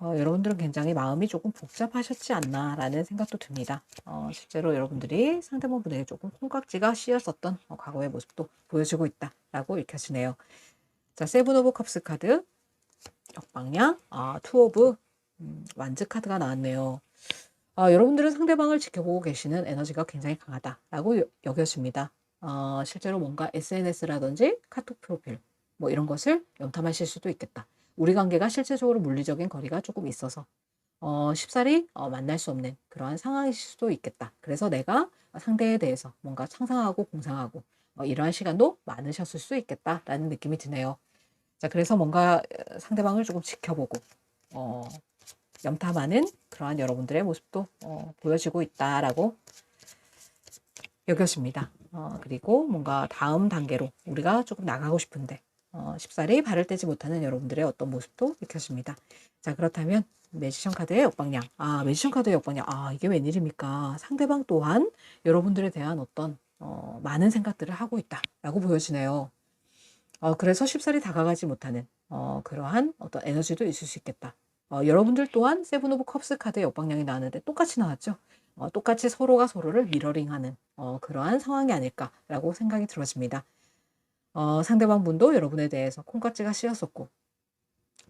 여러분들은 굉장히 마음이 조금 복잡하셨지 않나라는 생각도 듭니다. 실제로 여러분들이 상대방 분에게 조금 콩깍지가 씌었었던 과거의 모습도 보여주고 있다라고 읽혀지네요. 자, 세븐 오브 컵스 카드 역방향 투 오브 완즈 카드가 나왔네요. 여러분들은 상대방을 지켜보고 계시는 에너지가 굉장히 강하다라고 여겨집니다. 실제로 뭔가 SNS라든지 카톡 프로필 뭐 이런 것을 염탐하실 수도 있겠다. 우리 관계가 실제적으로 물리적인 거리가 조금 있어서 쉽사리 만날 수 없는 그러한 상황일 수도 있겠다. 그래서 내가 상대에 대해서 뭔가 상상하고 공상하고 이러한 시간도 많으셨을 수 있겠다라는 느낌이 드네요. 자, 그래서 뭔가 상대방을 조금 지켜보고 염탐하는 그러한 여러분들의 모습도 보여지고 있다라고 여겨집니다. 그리고 뭔가 다음 단계로 우리가 조금 나가고 싶은데 쉽사리 발을 떼지 못하는 여러분들의 어떤 모습도 익혀집니다. 자, 그렇다면 매지션 카드의 역방향. 매지션 카드의 역방향. 이게 웬일입니까? 상대방 또한 여러분들에 대한 어떤 많은 생각들을 하고 있다라고 보여지네요. 그래서 쉽사리 다가가지 못하는 그러한 어떤 에너지도 있을 수 있겠다. 여러분들 또한 세븐 오브 컵스 카드의 역방향이 나왔는데 똑같이 나왔죠. 똑같이 서로가 서로를 미러링하는 그러한 상황이 아닐까라고 생각이 들어집니다. 상대방 분도 여러분에 대해서 콩깍지가 씌었었고,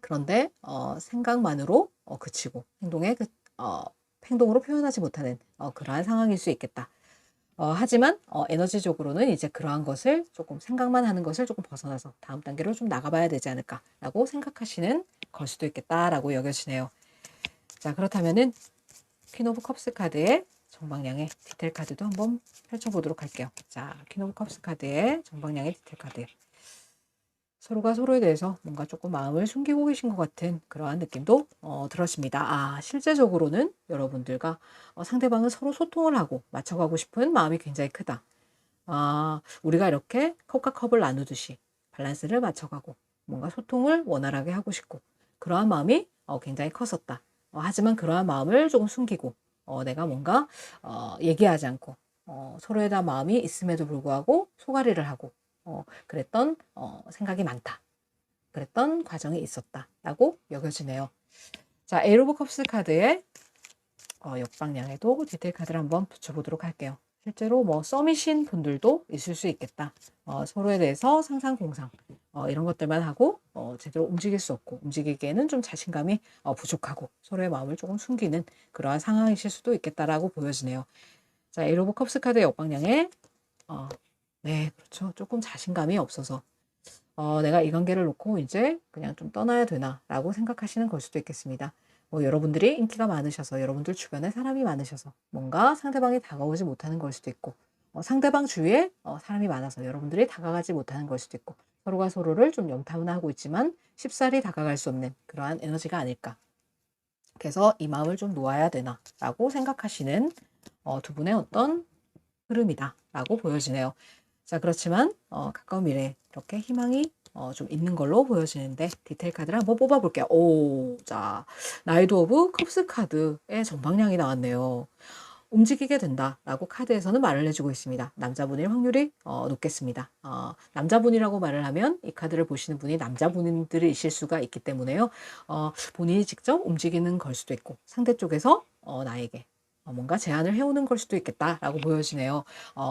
그런데 생각만으로 그치고 행동으로 표현하지 못하는 그러한 상황일 수 있겠다. 하지만 에너지적으로는 이제 그러한 것을 조금 생각만 하는 것을 조금 벗어나서 다음 단계로 좀 나가봐야 되지 않을까라고 생각하시는 걸 수도 있겠다라고 여겨지네요. 자, 그렇다면은 퀸 오브 컵스 카드의 정방향의 디테일 카드도 한번 펼쳐보도록 할게요. 자, 퀸 오브 컵스 카드의 정방향의 디테일 카드. 서로가 서로에 대해서 뭔가 조금 마음을 숨기고 계신 것 같은 그러한 느낌도 들어집니다. 실제적으로는 여러분들과 상대방은 서로 소통을 하고 맞춰가고 싶은 마음이 굉장히 크다. 우리가 이렇게 컵과 컵을 나누듯이 밸런스를 맞춰가고 뭔가 소통을 원활하게 하고 싶고 그러한 마음이 굉장히 컸었다. 하지만 그러한 마음을 조금 숨기고 내가 뭔가 얘기하지 않고 서로에 대한 마음이 있음에도 불구하고 소가리를 하고 그랬던 생각이 많다. 그랬던 과정이 있었다라고 여겨지네요. 자, 에일 오브 컵스 카드의 역방향에도 디테일 카드를 한번 붙여보도록 할게요. 실제로 뭐 썸이신 분들도 있을 수 있겠다. 서로에 대해서 상상 공상 이런 것들만 하고 제대로 움직일 수 없고 움직이기에는 좀 자신감이 부족하고 서로의 마음을 조금 숨기는 그러한 상황이실 수도 있겠다라고 보여지네요. 자, 에일 오브 컵스 카드의 역방향에 네, 그렇죠. 조금 자신감이 없어서 내가 이 관계를 놓고 이제 그냥 좀 떠나야 되나라고 생각하시는 걸 수도 있겠습니다. 여러분들이 인기가 많으셔서 여러분들 주변에 사람이 많으셔서 뭔가 상대방이 다가오지 못하는 걸 수도 있고 상대방 주위에 사람이 많아서 여러분들이 다가가지 못하는 걸 수도 있고 서로가 서로를 좀 염탐은 하고 있지만 쉽사리 다가갈 수 없는 그러한 에너지가 아닐까. 그래서 이 마음을 좀 놓아야 되나라고 생각하시는 두 분의 어떤 흐름이다라고 보여지네요. 자, 그렇지만 가까운 미래에 이렇게 희망이 좀 있는 걸로 보여지는데 디테일 카드를 한번 뽑아볼게요. 자, 나이트 오브 컵스 카드의 정방향이 나왔네요. 움직이게 된다라고 카드에서는 말을 해주고 있습니다. 남자분일 확률이 높겠습니다. 남자분이라고 말을 하면 이 카드를 보시는 분이 남자분들이실 수가 있기 때문에요. 본인이 직접 움직이는 걸 수도 있고 상대 쪽에서 나에게 뭔가 제안을 해오는 걸 수도 있겠다라고 보여지네요.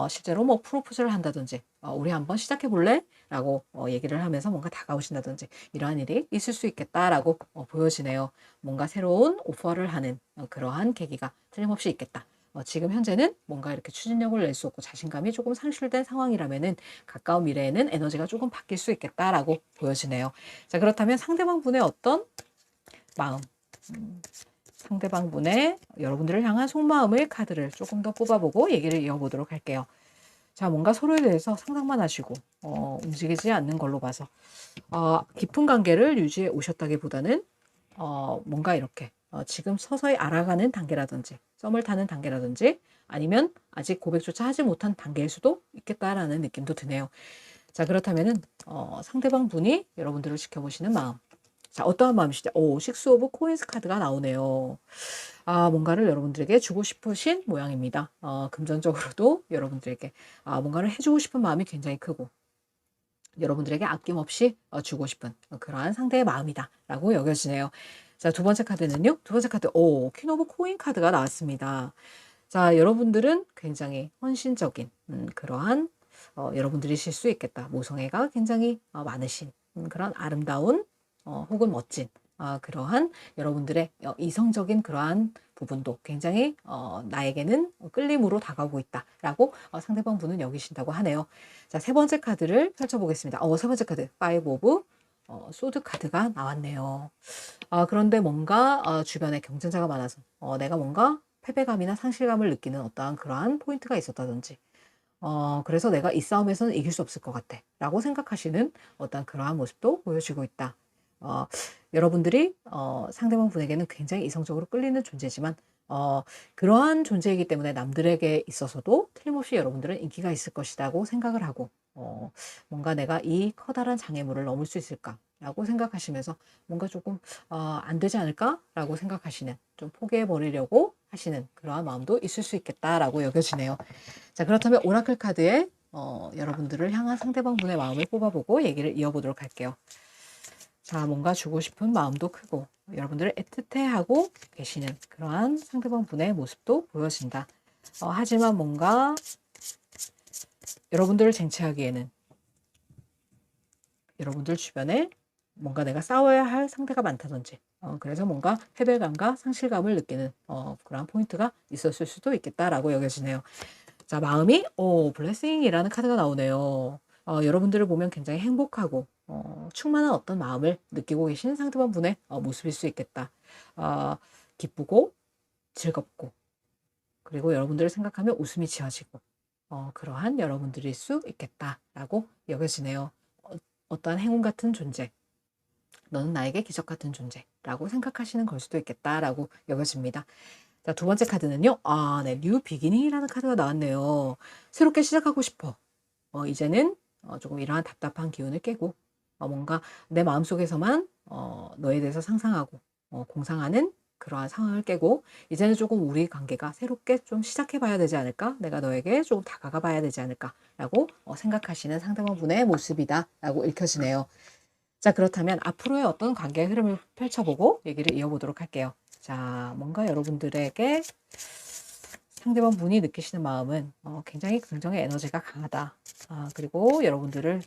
실제로 뭐 프로포즈를 한다든지 우리 한번 시작해 볼래? 라고 얘기를 하면서 뭔가 다가오신다든지 이러한 일이 있을 수 있겠다라고 보여지네요. 뭔가 새로운 오퍼를 하는 그러한 계기가 틀림없이 있겠다. 지금 현재는 뭔가 이렇게 추진력을 낼 수 없고 자신감이 조금 상실된 상황이라면은 가까운 미래에는 에너지가 조금 바뀔 수 있겠다라고 보여지네요. 자, 그렇다면 상대방 분의 어떤 마음, 상대방 분의 여러분들을 향한 속마음의 카드를 조금 더 뽑아보고 얘기를 이어보도록 할게요. 자, 뭔가 서로에 대해서 상상만 하시고 움직이지 않는 걸로 봐서 깊은 관계를 유지해 오셨다기보다는 뭔가 이렇게 지금 서서히 알아가는 단계라든지 썸을 타는 단계라든지 아니면 아직 고백조차 하지 못한 단계일 수도 있겠다라는 느낌도 드네요. 자, 그렇다면은 상대방 분이 여러분들을 지켜보시는 마음. 자, 어떠한 마음이시죠? 식스 오브 코인스 카드가 나오네요. 뭔가를 여러분들에게 주고 싶으신 모양입니다. 금전적으로도 여러분들에게 뭔가를 해주고 싶은 마음이 굉장히 크고 여러분들에게 아낌없이 주고 싶은 그러한 상대의 마음이다 라고 여겨지네요. 자, 두 번째 카드는요. 두 번째 카드, 퀸 오브 코인 카드가 나왔습니다. 자, 여러분들은 굉장히 헌신적인 그러한 여러분들이실 수 있겠다. 모성애가 굉장히 많으신 그런 아름다운 혹은 멋진 그러한 여러분들의 이성적인 그러한 부분도 굉장히 나에게는 끌림으로 다가오고 있다라고 상대방 분은 여기신다고 하네요. 자, 세 번째 카드를 펼쳐보겠습니다. 세 번째 카드, 파이브 오브 소드 카드가 나왔네요. 그런데 뭔가 주변에 경쟁자가 많아서 내가 뭔가 패배감이나 상실감을 느끼는 어떠한 그러한 포인트가 있었다든지 그래서 내가 이 싸움에서는 이길 수 없을 것 같아 라고 생각하시는 어떤 그러한 모습도 보여지고 있다. 여러분들이 상대방 분에게는 굉장히 이성적으로 끌리는 존재지만 그러한 존재이기 때문에 남들에게 있어서도 틀림없이 여러분들은 인기가 있을 것이라고 생각을 하고 뭔가 내가 이 커다란 장애물을 넘을 수 있을까라고 생각하시면서 뭔가 조금 안 되지 않을까라고 생각하시는, 좀 포기해 버리려고 하시는 그러한 마음도 있을 수 있겠다라고 여겨지네요. 자, 그렇다면 오라클 카드에 여러분들을 향한 상대방 분의 마음을 뽑아보고 얘기를 이어보도록 할게요. 자, 뭔가 주고 싶은 마음도 크고 여러분들을 애틋해하고 계시는 그러한 상대방 분의 모습도 보여진다. 하지만 뭔가 여러분들을 쟁취하기에는 여러분들 주변에 뭔가 내가 싸워야 할 상대가 많다든지 그래서 뭔가 패배감과 상실감을 느끼는 그런 포인트가 있었을 수도 있겠다라고 여겨지네요. 자, 마음이 블레싱이라는 카드가 나오네요. 여러분들을 보면 굉장히 행복하고 충만한 어떤 마음을 느끼고 계신 상대방 분의 모습일 수 있겠다. 기쁘고 즐겁고 그리고 여러분들을 생각하면 웃음이 지어지고 그러한 여러분들일 수 있겠다라고 여겨지네요. 어떠한 행운 같은 존재, 너는 나에게 기적 같은 존재라고 생각하시는 걸 수도 있겠다라고 여겨집니다. 자, 두 번째 카드는요. 네, 뉴 비기닝이라는 카드가 나왔네요. 새롭게 시작하고 싶어. 이제는 조금 이러한 답답한 기운을 깨고 뭔가 내 마음속에서만 너에 대해서 상상하고 공상하는 그러한 상황을 깨고 이제는 조금 우리 관계가 새롭게 좀 시작해 봐야 되지 않을까? 내가 너에게 조금 다가가 봐야 되지 않을까? 라고 생각하시는 상대방 분의 모습이다 라고 읽혀지네요. 자, 그렇다면 앞으로의 어떤 관계의 흐름을 펼쳐보고 얘기를 이어보도록 할게요. 자, 뭔가 여러분들에게 상대방 분이 느끼시는 마음은 굉장히 긍정의 에너지가 강하다. 그리고 여러분들을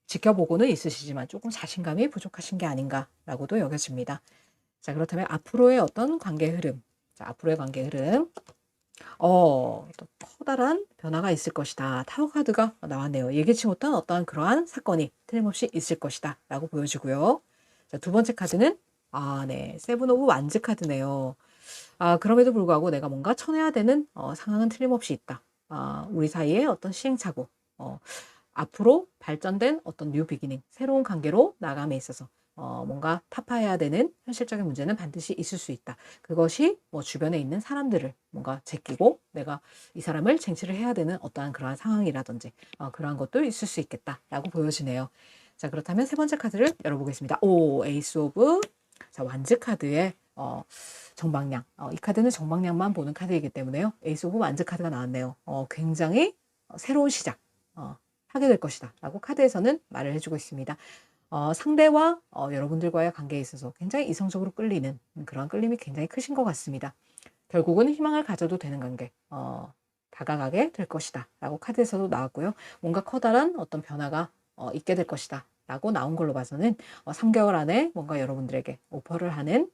지켜보고는 있으시지만 조금 자신감이 부족하신 게 아닌가라고도 여겨집니다. 자, 그렇다면 앞으로의 어떤 관계 흐름. 자, 앞으로의 관계 흐름. 또 커다란 변화가 있을 것이다. 타워 카드가 나왔네요. 예기치 못한 어떠한 그러한 사건이 틀림없이 있을 것이다. 라고 보여지고요. 자, 두 번째 카드는 네, 세븐 오브 완즈 카드네요. 그럼에도 불구하고 내가 뭔가 쳐내야 되는 상황은 틀림없이 있다. 우리 사이에 어떤 시행착오, 앞으로 발전된 어떤 뉴 비기닝, 새로운 관계로 나감에 있어서 뭔가 타파해야 되는 현실적인 문제는 반드시 있을 수 있다. 그것이 뭐 주변에 있는 사람들을 뭔가 제끼고 내가 이 사람을 쟁취를 해야 되는 어떠한 그러한 상황이라든지 그러한 것도 있을 수 있겠다라고 보여지네요. 자, 그렇다면 세 번째 카드를 열어보겠습니다. 에이스 오브 완즈 카드의 정방향. 이 카드는 정방향만 보는 카드이기 때문에요. 에이스 오브 완즈 카드가 나왔네요. 굉장히 새로운 시작 하게 될 것이다 라고 카드에서는 말을 해주고 있습니다. 상대와 여러분들과의 관계에 있어서 굉장히 이성적으로 끌리는 그런 끌림이 굉장히 크신 것 같습니다. 결국은 희망을 가져도 되는 관계, 다가가게 될 것이다 라고 카드에서도 나왔고요. 뭔가 커다란 어떤 변화가 있게 될 것이다 라고 나온 걸로 봐서는 3개월 안에 뭔가 여러분들에게 오퍼를 하는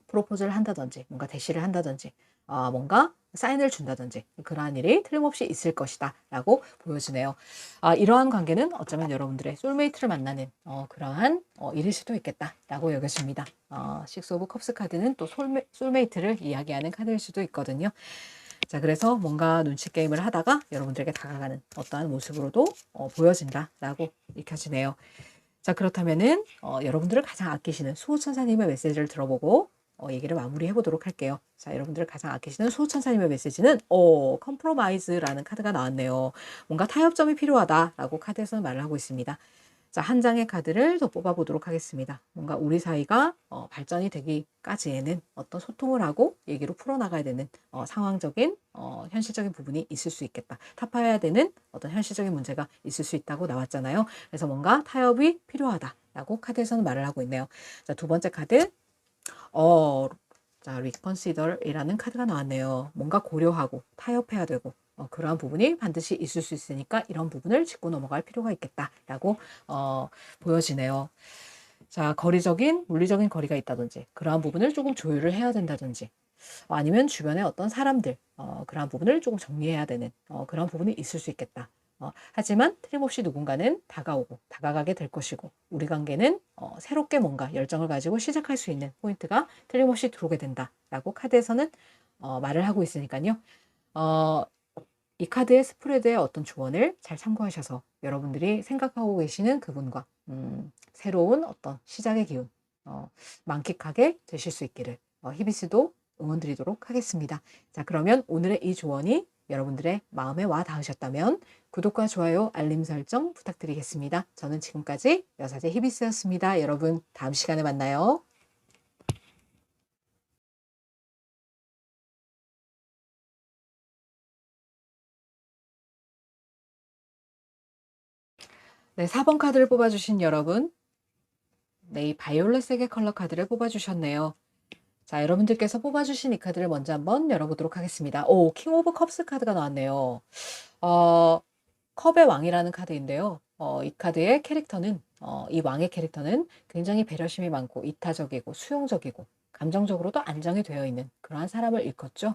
프로포즈를 한다든지 뭔가 대시를 한다든지 뭔가 사인을 준다든지 그러한 일이 틀림없이 있을 것이다 라고 보여지네요. 이러한 관계는 어쩌면 여러분들의 솔메이트를 만나는 그러한 일일 수도 있겠다 라고 여겨집니다. 식스 오브 컵스 카드는 또 솔메이트를 이야기하는 카드일 수도 있거든요. 자, 그래서 뭔가 눈치 게임을 하다가 여러분들에게 다가가는 어떠한 모습으로도 보여진다 라고 읽혀지네요. 자, 그렇다면은 여러분들을 가장 아끼시는 수호천사님의 메시지를 들어보고 얘기를 마무리해 보도록 할게요. 자, 여러분들을 가장 아끼시는 수호천사님의 메시지는 컴프로마이즈라는 카드가 나왔네요. 뭔가 타협점이 필요하다라고 카드에서는 말을 하고 있습니다. 자, 한 장의 카드를 더 뽑아보도록 하겠습니다. 뭔가 우리 사이가 발전이 되기까지에는 어떤 소통을 하고 얘기로 풀어나가야 되는 상황적인 현실적인 부분이 있을 수 있겠다. 타파해야 되는 어떤 현실적인 문제가 있을 수 있다고 나왔잖아요. 그래서 뭔가 타협이 필요하다라고 카드에서는 말을 하고 있네요. 자, 두 번째 카드 자, reconsider이라는 카드가 나왔네요. 뭔가 고려하고 타협해야 되고 그러한 부분이 반드시 있을 수 있으니까 이런 부분을 짚고 넘어갈 필요가 있겠다라고 보여지네요. 자, 거리적인 물리적인 거리가 있다든지 그러한 부분을 조금 조율을 해야 된다든지 아니면 주변에 어떤 사람들 그러한 부분을 조금 정리해야 되는 그런 부분이 있을 수 있겠다. 하지만 틀림없이 누군가는 다가오고 다가가게 될 것이고 우리 관계는 새롭게 뭔가 열정을 가지고 시작할 수 있는 포인트가 틀림없이 들어오게 된다라고 카드에서는 말을 하고 있으니까요. 이 카드의 스프레드의 어떤 조언을 잘 참고하셔서 여러분들이 생각하고 계시는 그분과 새로운 어떤 시작의 기운 만끽하게 되실 수 있기를 히비스도 응원 드리도록 하겠습니다. 자, 그러면 오늘의 이 조언이 여러분들의 마음에 와 닿으셨다면 구독과 좋아요, 알림 설정 부탁드리겠습니다. 저는 지금까지 여사제 히비스였습니다. 여러분, 다음 시간에 만나요. 네, 4번 카드를 뽑아주신 여러분, 네, 이 바이올렛색의 컬러 카드를 뽑아주셨네요. 자, 여러분들께서 뽑아주신 이 카드를 먼저 한번 열어보도록 하겠습니다. 오, 킹 오브 컵스 카드가 나왔네요. 컵의 왕이라는 카드인데요. 이 카드의 캐릭터는, 이 왕의 캐릭터는 굉장히 배려심이 많고 이타적이고 수용적이고 감정적으로도 안정이 되어 있는 그러한 사람을 일컫죠.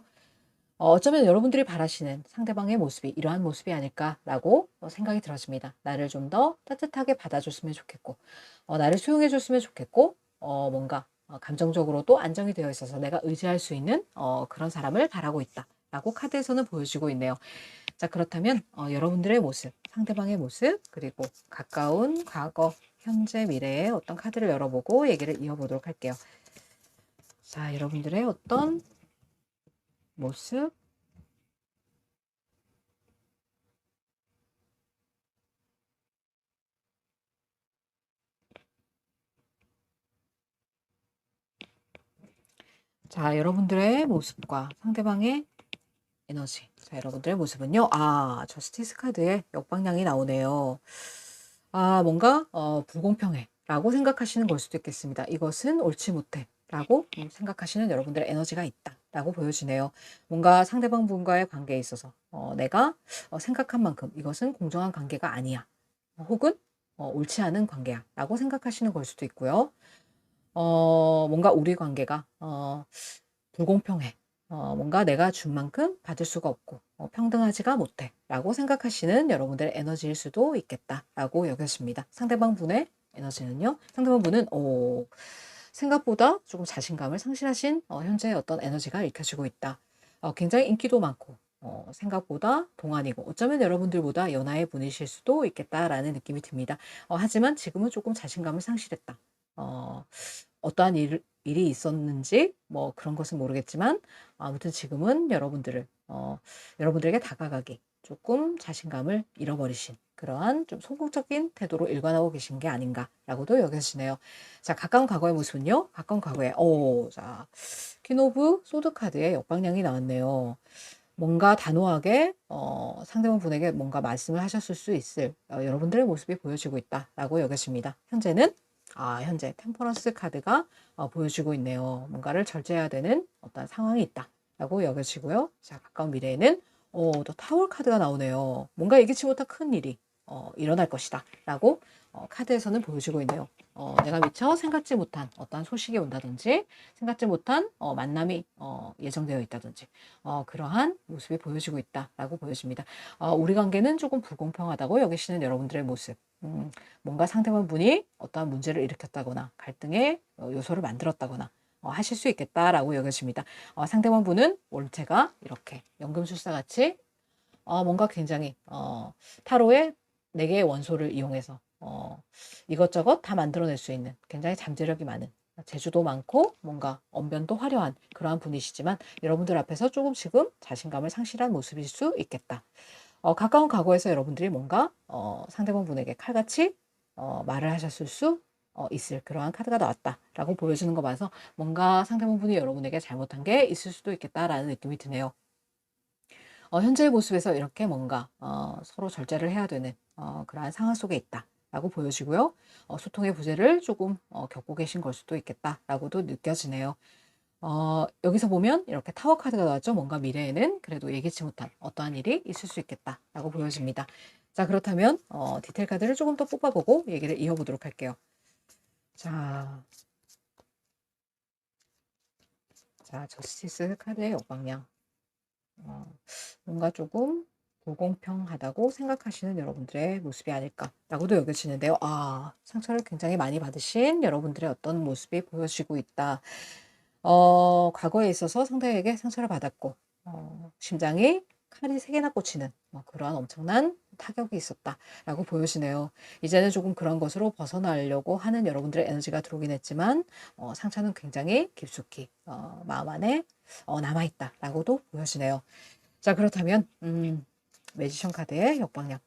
어쩌면 여러분들이 바라시는 상대방의 모습이 이러한 모습이 아닐까라고 생각이 들어집니다. 나를 좀 더 따뜻하게 받아줬으면 좋겠고, 나를 수용해줬으면 좋겠고, 뭔가 감정적으로도 안정이 되어 있어서 내가 의지할 수 있는 그런 사람을 바라고 있다라고 카드에서는 보여주고 있네요. 자, 그렇다면 여러분들의 모습, 상대방의 모습, 그리고 가까운 과거, 현재, 미래의 어떤 카드를 열어보고 얘기를 이어보도록 할게요. 자, 여러분들의 어떤 모습, 자, 여러분들의 모습과 상대방의 에너지. 자, 여러분들의 모습은요. 저스티스 카드에 역방향이 나오네요. 뭔가 불공평해 라고 생각하시는 걸 수도 있겠습니다. 이것은 옳지 못해 라고 생각하시는 여러분들의 에너지가 있다 라고 보여지네요. 뭔가 상대방 분과의 관계에 있어서 내가 생각한 만큼 이것은 공정한 관계가 아니야. 혹은 옳지 않은 관계야 라고 생각하시는 걸 수도 있고요. 뭔가 우리 관계가 불공평해. 뭔가 내가 준 만큼 받을 수가 없고 평등하지가 못해 라고 생각하시는 여러분들의 에너지일 수도 있겠다라고 여겨집니다. 상대방 분의 에너지는요. 상대방 분은 생각보다 조금 자신감을 상실하신 현재의 어떤 에너지가 읽혀지고 있다. 굉장히 인기도 많고 생각보다 동안이고 어쩌면 여러분들보다 연하의 분이실 수도 있겠다라는 느낌이 듭니다. 하지만 지금은 조금 자신감을 상실했다. 어떠한 일이 있었는지 뭐 그런 것은 모르겠지만 아무튼 지금은 여러분들에게 다가가기 조금 자신감을 잃어버리신 그러한 좀 소극적인 태도로 일관하고 계신 게 아닌가라고도 여겨지네요. 자, 가까운 과거의 모습은요. 가까운 과거에 자, 퀸 오브 소드 카드의 역방향이 나왔네요. 뭔가 단호하게 상대방 분에게 뭔가 말씀을 하셨을 수 있을 여러분들의 모습이 보여지고 있다라고 여겨집니다. 현재 템퍼런스 카드가 보여주고 있네요. 뭔가를 절제해야 되는 어떤 상황이 있다라고 여겨지고요. 자, 가까운 미래에는 또 타월 카드가 나오네요. 뭔가 예기치 못한 큰 일이 일어날 것이다 라고 카드에서는 보여주고 있네요. 내가 미처 생각지 못한 어떤 소식이 온다든지 생각지 못한 만남이 예정되어 있다든지 그러한 모습이 보여지고 있다라고 보여집니다. 우리 관계는 조금 불공평하다고 여기시는 여러분들의 모습. 뭔가 상대방 분이 어떠한 문제를 일으켰다거나 갈등의 요소를 만들었다거나 하실 수 있겠다라고 여겨집니다. 상대방 분은 원체가 이렇게 연금술사같이 뭔가 굉장히 타로의 4개의 원소를 이용해서 이것저것 다 만들어낼 수 있는 굉장히 잠재력이 많은 재주도 많고 뭔가 언변도 화려한 그러한 분이시지만 여러분들 앞에서 조금 지금 자신감을 상실한 모습일 수 있겠다. 가까운 과거에서 여러분들이 뭔가 상대방 분에게 칼같이 말을 하셨을 수 있을 그러한 카드가 나왔다라고 보여주는 거 봐서 뭔가 상대방 분이 여러분에게 잘못한 게 있을 수도 있겠다라는 느낌이 드네요. 현재의 모습에서 이렇게 뭔가 서로 절제를 해야 되는 그러한 상황 속에 있다라고 보여지고요. 소통의 부재를 조금 겪고 계신 걸 수도 있겠다라고도 느껴지네요. 여기서 보면 이렇게 타워 카드가 나왔죠. 뭔가 미래에는 그래도 예기치 못한 어떠한 일이 있을 수 있겠다라고 보여집니다. 자, 그렇다면 디테일 카드를 조금 더 뽑아보고 얘기를 이어보도록 할게요. 자, 저스티스 카드의 역방향. 뭔가 조금 불공평하다고 생각하시는 여러분들의 모습이 아닐까라고도 여겨지는데요. 상처를 굉장히 많이 받으신 여러분들의 어떤 모습이 보여지고 있다. 과거에 있어서 상대에게 상처를 받았고 심장이 칼이 3개나 꽂히는 그러한 엄청난 타격이 있었다라고 보여지네요. 이제는 조금 그런 것으로 벗어나려고 하는 여러분들의 에너지가 들어오긴 했지만 상처는 굉장히 깊숙이 마음 안에 남아있다라고도 보여지네요. 자, 그렇다면 매지션 카드의 역방향.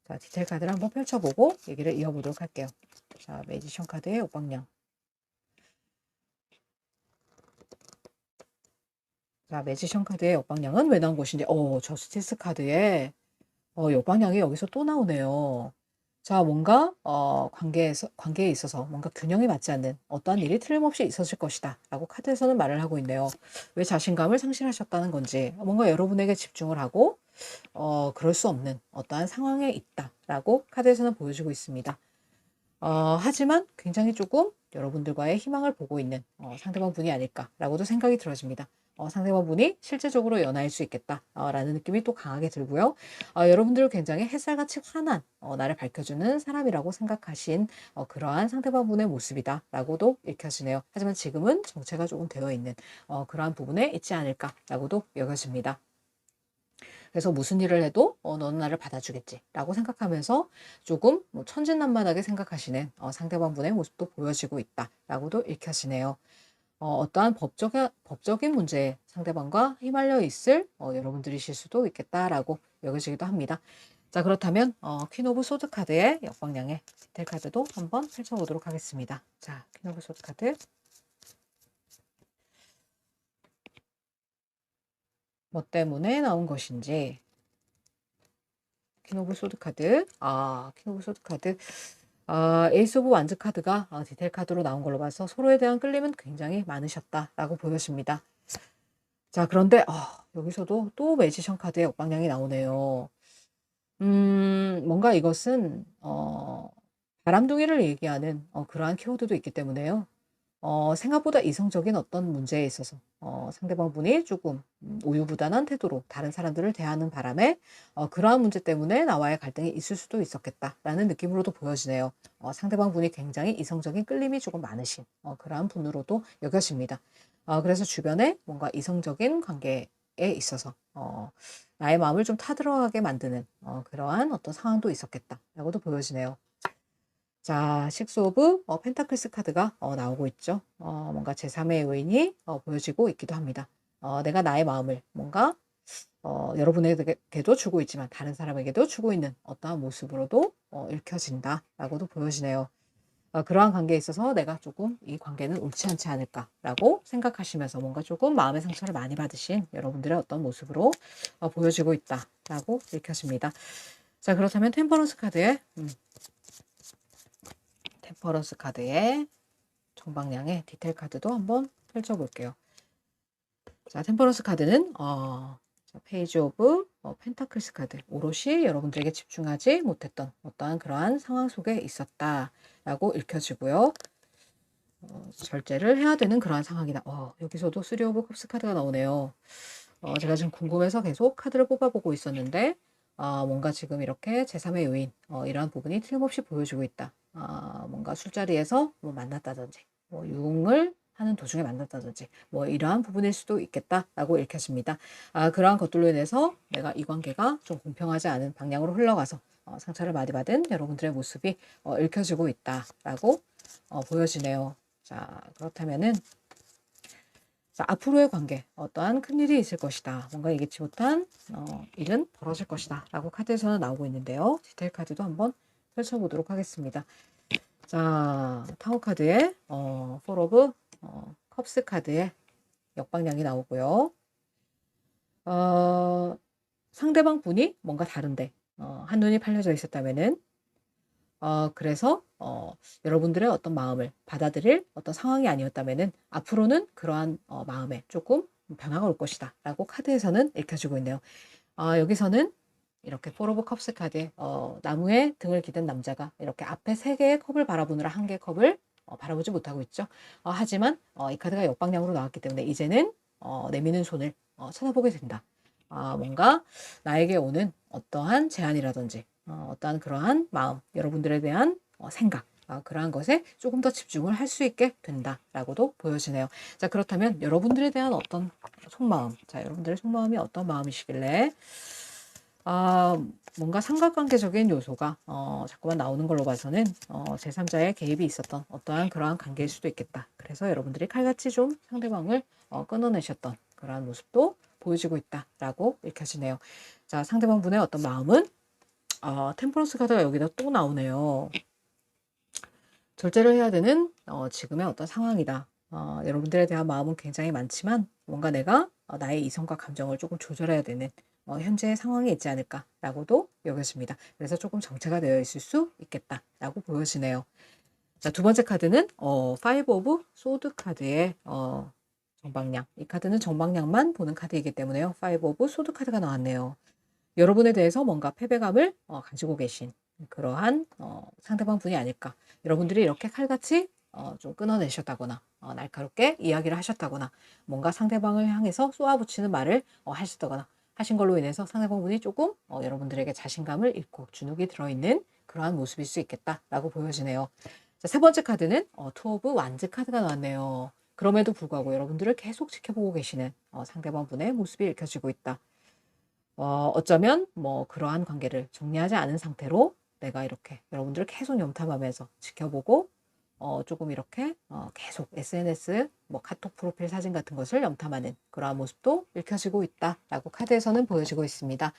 자, 디테일 카드를 한번 펼쳐보고 얘기를 이어보도록 할게요. 자, 매지션 카드의 역방향. 자, 매지션 카드의 역방향은 왜 나온 것인지, 저스티스 카드에 역방향이 여기서 또 나오네요. 자, 뭔가 관계에 있어서 뭔가 균형이 맞지 않는 어떠한 일이 틀림없이 있었을 것이다 라고 카드에서는 말을 하고 있네요. 왜 자신감을 상실하셨다는 건지, 뭔가 여러분에게 집중을 하고 그럴 수 없는 어떠한 상황에 있다라고 카드에서는 보여주고 있습니다. 하지만 굉장히 조금 여러분들과의 희망을 보고 있는 상대방 분이 아닐까라고도 생각이 들어집니다. 상대방 분이 실제적으로 연하일 수 있겠다라는 느낌이 또 강하게 들고요. 여러분들을 굉장히 햇살같이 환한 나를 밝혀주는 사람이라고 생각하신 그러한 상대방 분의 모습이다라고도 읽혀지네요. 하지만 지금은 정체가 조금 되어 있는 그러한 부분에 있지 않을까라고도 여겨집니다. 그래서 무슨 일을 해도 너는 나를 받아주겠지 라고 생각하면서 조금 천진난만하게 생각하시는 상대방 분의 모습도 보여지고 있다 라고도 읽혀지네요. 어떠한 법적인 문제에 상대방과 휘말려 있을 여러분들이실 수도 있겠다라고 여겨지기도 합니다. 자, 그렇다면 퀸 오브 소드 카드의 역방향의 디테일 카드도 한번 펼쳐보도록 하겠습니다. 자, 퀸 오브 소드 카드. 뭐 때문에 나온 것인지. 퀸 오브 소드 카드. 퀸 오브 소드 카드. 에이스 오브 완즈 카드가 디테일 카드로 나온 걸로 봐서 서로에 대한 끌림은 굉장히 많으셨다라고 보여집니다. 자, 그런데 여기서도 또 매지션 카드의 역방향이 나오네요. 뭔가 이것은 바람둥이를 얘기하는 그러한 키워드도 있기 때문에요. 생각보다 이성적인 어떤 문제에 있어서 상대방 분이 조금 우유부단한 태도로 다른 사람들을 대하는 바람에 그러한 문제 때문에 나와의 갈등이 있을 수도 있었겠다라는 느낌으로도 보여지네요. 상대방 분이 굉장히 이성적인 끌림이 조금 많으신 그러한 분으로도 여겨집니다. 그래서 주변에 뭔가 이성적인 관계에 있어서 나의 마음을 좀 타들어가게 만드는 그러한 어떤 상황도 있었겠다라고도 보여지네요. 자, 식스 오브 펜타클스 카드가 나오고 있죠. 뭔가 제3의 요인이 보여지고 있기도 합니다. 내가 나의 마음을 뭔가 여러분에게도 주고 있지만 다른 사람에게도 주고 있는 어떠한 모습으로도 읽혀진다라고도 보여지네요. 그러한 관계에 있어서 내가 조금 이 관계는 옳지 않지 않을까라고 생각하시면서 뭔가 조금 마음의 상처를 많이 받으신 여러분들의 어떤 모습으로 보여지고 있다라고 읽혀집니다. 자, 그렇다면 템퍼런스 카드의 템퍼런스 카드의 정방향의 디테일 카드도 한번 펼쳐볼게요. 자, 템퍼런스 카드는 페이지 오브 펜타클스 카드, 오롯이 여러분들에게 집중하지 못했던 어떠한 그러한 상황 속에 있었다라고 읽혀지고요. 절제를 해야 되는 그러한 상황이다. 여기서도 3 오브 컵스 카드가 나오네요. 제가 지금 궁금해서 계속 카드를 뽑아보고 있었는데 뭔가 지금 이렇게 제3의 요인 이러한 부분이 틀림없이 보여주고 있다. 뭔가 술자리에서 뭐 만났다든지 뭐 유흥을 하는 도중에 만났다든지 뭐 이러한 부분일 수도 있겠다라고 읽혀집니다. 그러한 것들로 인해서 내가 이 관계가 좀 공평하지 않은 방향으로 흘러가서 상처를 많이 받은 여러분들의 모습이 읽혀지고 있다라고 보여지네요. 자, 그렇다면은 자, 앞으로의 관계 어떠한 큰일이 있을 것이다. 뭔가 예기치 못한 일은 벌어질 것이다 라고 카드에서는 나오고 있는데요. 디테일 카드도 한번 펼쳐보도록 하겠습니다. 자, 타워 카드에 4 오브 컵스 카드의 역방향이 나오고요. 상대방 분이 뭔가 다른데 한눈이 팔려져 있었다면은 그래서 여러분들의 어떤 마음을 받아들일 어떤 상황이 아니었다면은 앞으로는 그러한 마음에 조금 변화가 올 것이다 라고 카드에서는 읽혀주고 있네요. 여기서는 이렇게 4 오브 컵스 카드에 나무에 등을 기댄 남자가 이렇게 앞에 3개의 컵을 바라보느라 1개의 컵을 바라보지 못하고 있죠. 하지만 이 카드가 역방향으로 나왔기 때문에 이제는 내미는 손을 쳐다보게 된다. 뭔가 나에게 오는 어떠한 제안이라든지 어떠한 그러한 마음, 여러분들에 대한 생각 그러한 것에 조금 더 집중을 할 수 있게 된다라고도 보여지네요. 자, 그렇다면 여러분들에 대한 어떤 속마음, 자, 여러분들의 속마음이 어떤 마음이시길래 뭔가 삼각관계적인 요소가 자꾸만 나오는 걸로 봐서는 제3자의 개입이 있었던 어떠한 그러한 관계일 수도 있겠다. 그래서 여러분들이 칼같이 좀 상대방을 끊어내셨던 그러한 모습도 보여지고 있다라고 읽혀지네요. 자, 상대방 분의 어떤 마음은 템퍼런스 카드가 여기다 또 나오네요. 절제를 해야 되는 지금의 어떤 상황이다. 여러분들에 대한 마음은 굉장히 많지만 뭔가 내가 나의 이성과 감정을 조금 조절해야 되는 현재의 상황이 있지 않을까라고도 여겨집니다. 그래서 조금 정체가 되어 있을 수 있겠다라고 보여지네요. 자, 두 번째 카드는 파이브 오브 소드 카드의 정방향. 이 카드는 정방향만 보는 카드이기 때문에요. 파이브 오브 소드 카드가 나왔네요. 여러분에 대해서 뭔가 패배감을 가지고 계신 그러한 상대방 분이 아닐까. 여러분들이 이렇게 칼같이 좀 끊어내셨다거나 날카롭게 이야기를 하셨다거나 뭔가 상대방을 향해서 쏘아붙이는 말을 하셨다거나 하신 걸로 인해서 상대방 분이 조금 여러분들에게 자신감을 잃고 주눅이 들어있는 그러한 모습일 수 있겠다라고 보여지네요. 자, 세 번째 카드는 투 오브 완즈 카드가 나왔네요. 그럼에도 불구하고 여러분들을 계속 지켜보고 계시는 상대방 분의 모습이 읽혀지고 있다. 어쩌면 뭐 그러한 관계를 정리하지 않은 상태로 내가 이렇게 여러분들을 계속 염탐하면서 지켜보고 조금 이렇게 계속 SNS 뭐 카톡 프로필 사진 같은 것을 염탐하는 그러한 모습도 읽혀지고 있다라고 카드에서는 보여지고 있습니다.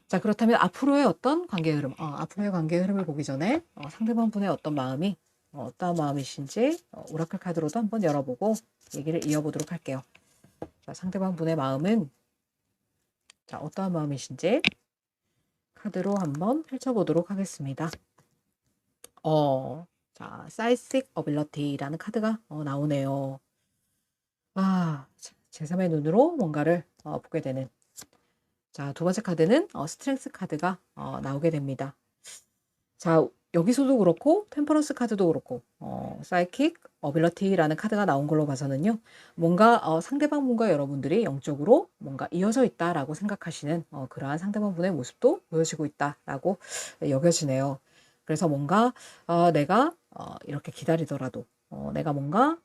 자, 그렇다면 앞으로의 어떤 관계 흐름, 앞으로의 관계 흐름을 보기 전에 상대방 분의 어떤 마음이 어떠한 마음이신지 오라클 카드로도 한번 열어보고 얘기를 이어보도록 할게요. 자, 상대방 분의 마음은 자, 어떠한 마음이신지 카드로 한번 펼쳐보도록 하겠습니다. 자, Psychic Ability라는 카드가 나오네요. 제3의 눈으로 뭔가를 보게 되는. 자, 두 번째 카드는 스트렝스 카드가 나오게 됩니다. 자, 여기서도 그렇고 템퍼런스 카드도 그렇고 Psychic Ability라는 카드가 나온 걸로 봐서는요. 뭔가 상대방 분과 여러분들이 영적으로 뭔가 이어져 있다라고 생각하시는 그러한 상대방 분의 모습도 보여지고 있다라고 여겨지네요. 그래서 뭔가 내가 이렇게 기다리더라도 내가 뭔가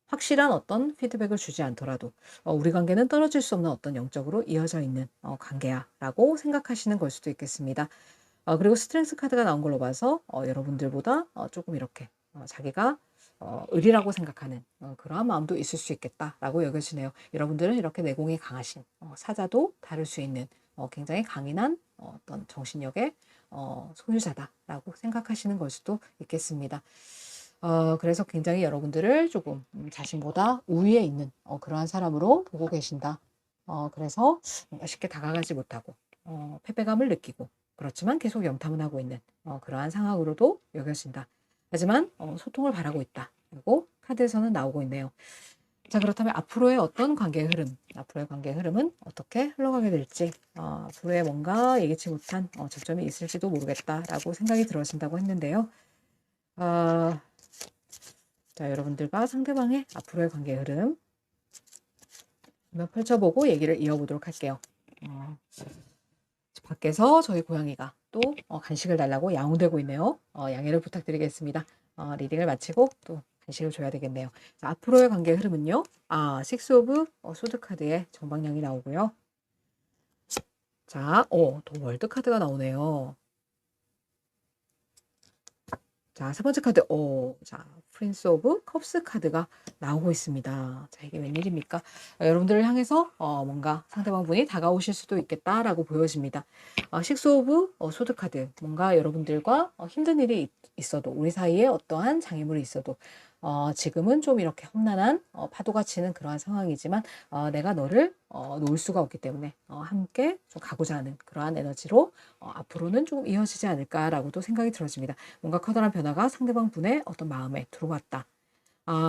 확실한 어떤 피드백을 주지 않더라도 우리 관계는 떨어질 수 없는 어떤 영적으로 이어져 있는 관계야 라고 생각하시는 걸 수도 있겠습니다. 그리고 스트렝스 카드가 나온 걸로 봐서 여러분들보다 조금 이렇게 자기가 의리라고 생각하는 그러한 마음도 있을 수 있겠다라고 여겨지네요. 여러분들은 이렇게 내공이 강하신 사자도 다룰 수 있는 굉장히 강인한 어떤 정신력의 소유자다라고 생각하시는 걸 수도 있겠습니다. 그래서 굉장히 여러분들을 조금 자신보다 우위에 있는 그러한 사람으로 보고 계신다. 그래서 뭔가 쉽게 다가가지 못하고 패배감을 느끼고 그렇지만 계속 염탐을 하고 있는 그러한 상황으로도 여겨진다. 하지만 소통을 바라고 있다. 그리고 카드에서는 나오고 있네요. 자, 그렇다면 앞으로의 어떤 관계의 흐름, 앞으로의 관계의 흐름은 어떻게 흘러가게 될지, 앞으로의 뭔가 예기치 못한 접점이 있을지도 모르겠다라고 생각이 들어진다고 했는데요. 자, 여러분들과 상대방의 앞으로의 관계의 흐름 한번 펼쳐보고 얘기를 이어보도록 할게요. 밖에서 저희 고양이가 또 간식을 달라고 야옹대고 있네요. 양해를 부탁드리겠습니다. 리딩을 마치고 또 간식을 줘야 되겠네요. 자, 앞으로의 관계 흐름은요. 식스 오브 소드 카드의 정방향이 나오고요. 자, 또 월드 카드가 나오네요. 자, 세 번째 카드, 자, 프린스 오브 컵스 카드가 나오고 있습니다. 자, 이게 웬일입니까? 여러분들을 향해서 뭔가 상대방 분이 다가오실 수도 있겠다라고 보여집니다. 식스 오브 소드 카드, 뭔가 여러분들과 힘든 일이 있어도 우리 사이에 어떠한 장애물이 있어도 지금은 좀 이렇게 험난한 파도가 치는 그러한 상황이지만 내가 너를 놓을 수가 없기 때문에 함께 좀 가고자 하는 그러한 에너지로 앞으로는 좀 이어지지 않을까라고도 생각이 들어집니다. 뭔가 커다란 변화가 상대방 분의 어떤 마음에 들어왔다.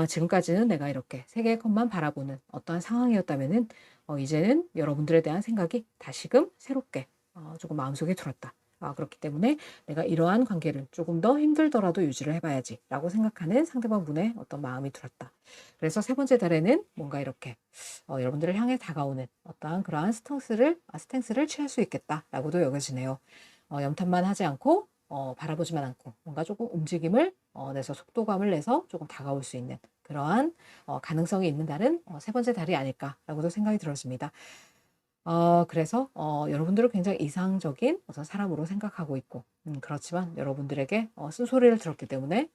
지금까지는 내가 이렇게 세 개의 컵만 바라보는 어떠한 상황이었다면은 이제는 여러분들에 대한 생각이 다시금 새롭게 조금 마음속에 들었다. 그렇기 때문에 내가 이러한 관계를 조금 더 힘들더라도 유지를 해봐야지 라고 생각하는 상대방 분의 어떤 마음이 들었다. 그래서 세 번째 달에는 뭔가 이렇게 여러분들을 향해 다가오는 어떠한 그러한 스탠스를 취할 수 있겠다라고도 여겨지네요. 염탐만 하지 않고 바라보지만 않고 뭔가 조금 움직임을 내서 속도감을 내서 조금 다가올 수 있는 그러한 가능성이 있는 달은 세 번째 달이 아닐까라고도 생각이 들었습니다. 그래서 여러분들을 굉장히 이상적인 어떤 사람으로 생각하고 있고 그렇지만 여러분들에게 쓴소리를 들었기 때문에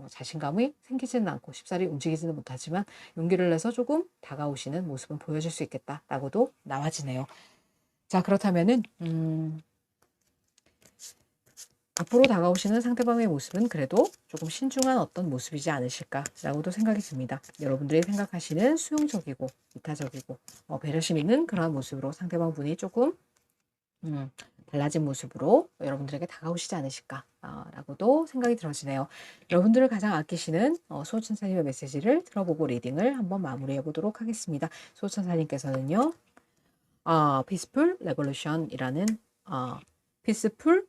자신감이 생기지는 않고 쉽사리 움직이지는 못하지만 용기를 내서 조금 다가오시는 모습은 보여줄 수 있겠다라고도 나와지네요. 자, 그렇다면은 앞으로 다가오시는 상대방의 모습은 그래도 조금 신중한 어떤 모습이지 않으실까라고도 생각이 듭니다. 여러분들이 생각하시는 수용적이고 이타적이고 배려심 있는 그러한 모습으로 상대방 분이 조금 달라진 모습으로 여러분들에게 다가오시지 않으실까라고도 생각이 들어지네요. 여러분들을 가장 아끼시는 수호천사님의 메시지를 들어보고 리딩을 한번 마무리해 보도록 하겠습니다. 수호천사님께서는요. Peaceful Revolution이라는 Peaceful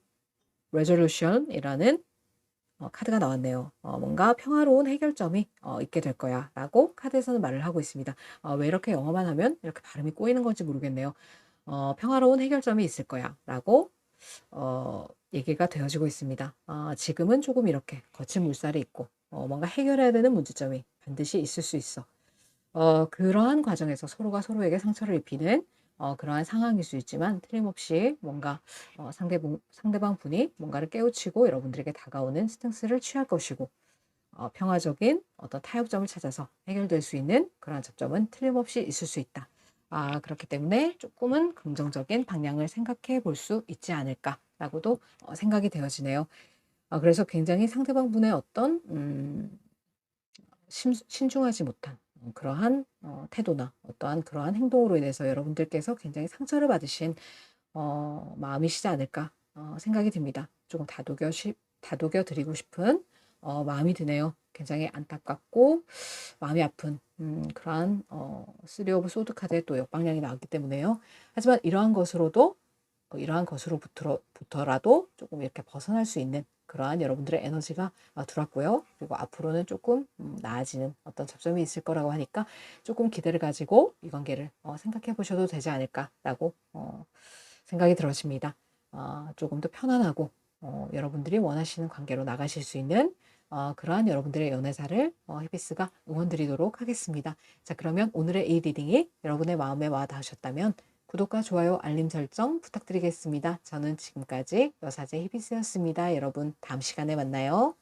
Resolution이라는 카드가 나왔네요. 뭔가 평화로운 해결점이 있게 될 거야 라고 카드에서는 말을 하고 있습니다. 왜 이렇게 영어만 하면 이렇게 발음이 꼬이는 건지 모르겠네요. 평화로운 해결점이 있을 거야 라고 얘기가 되어지고 있습니다. 지금은 조금 이렇게 거친 물살이 있고 뭔가 해결해야 되는 문제점이 반드시 있을 수 있어. 그러한 과정에서 서로가 서로에게 상처를 입히는 그러한 상황일 수 있지만 틀림없이 뭔가 상대방 분이 뭔가를 깨우치고 여러분들에게 다가오는 스탠스를 취할 것이고 평화적인 어떤 타협점을 찾아서 해결될 수 있는 그러한 접점은 틀림없이 있을 수 있다. 그렇기 때문에 조금은 긍정적인 방향을 생각해 볼 수 있지 않을까라고도 생각이 되어지네요. 그래서 굉장히 상대방 분의 어떤 신중하지 못한 그러한 태도나 어떠한 그러한 행동으로 인해서 여러분들께서 굉장히 상처를 받으신 마음이시지 않을까 생각이 듭니다. 조금 다독여 드리고 싶은 마음이 드네요. 굉장히 안타깝고 마음이 아픈 그러한 쓰리 오브 소드 카드의 또 역방향이 나왔기 때문에요. 하지만 이러한 것으로부터라도 조금 이렇게 벗어날 수 있는 그러한 여러분들의 에너지가 들어왔고요. 그리고 앞으로는 조금 나아지는 어떤 접점이 있을 거라고 하니까 조금 기대를 가지고 이 관계를 생각해 보셔도 되지 않을까라고 생각이 들어집니다. 조금 더 편안하고 여러분들이 원하시는 관계로 나가실 수 있는 그러한 여러분들의 연애사를 히비스가 응원드리도록 하겠습니다. 자, 그러면 오늘의 이 리딩이 여러분의 마음에 와 닿으셨다면 구독과 좋아요, 알림 설정 부탁드리겠습니다. 저는 지금까지 여사제 히비스였습니다. 여러분 다음 시간에 만나요.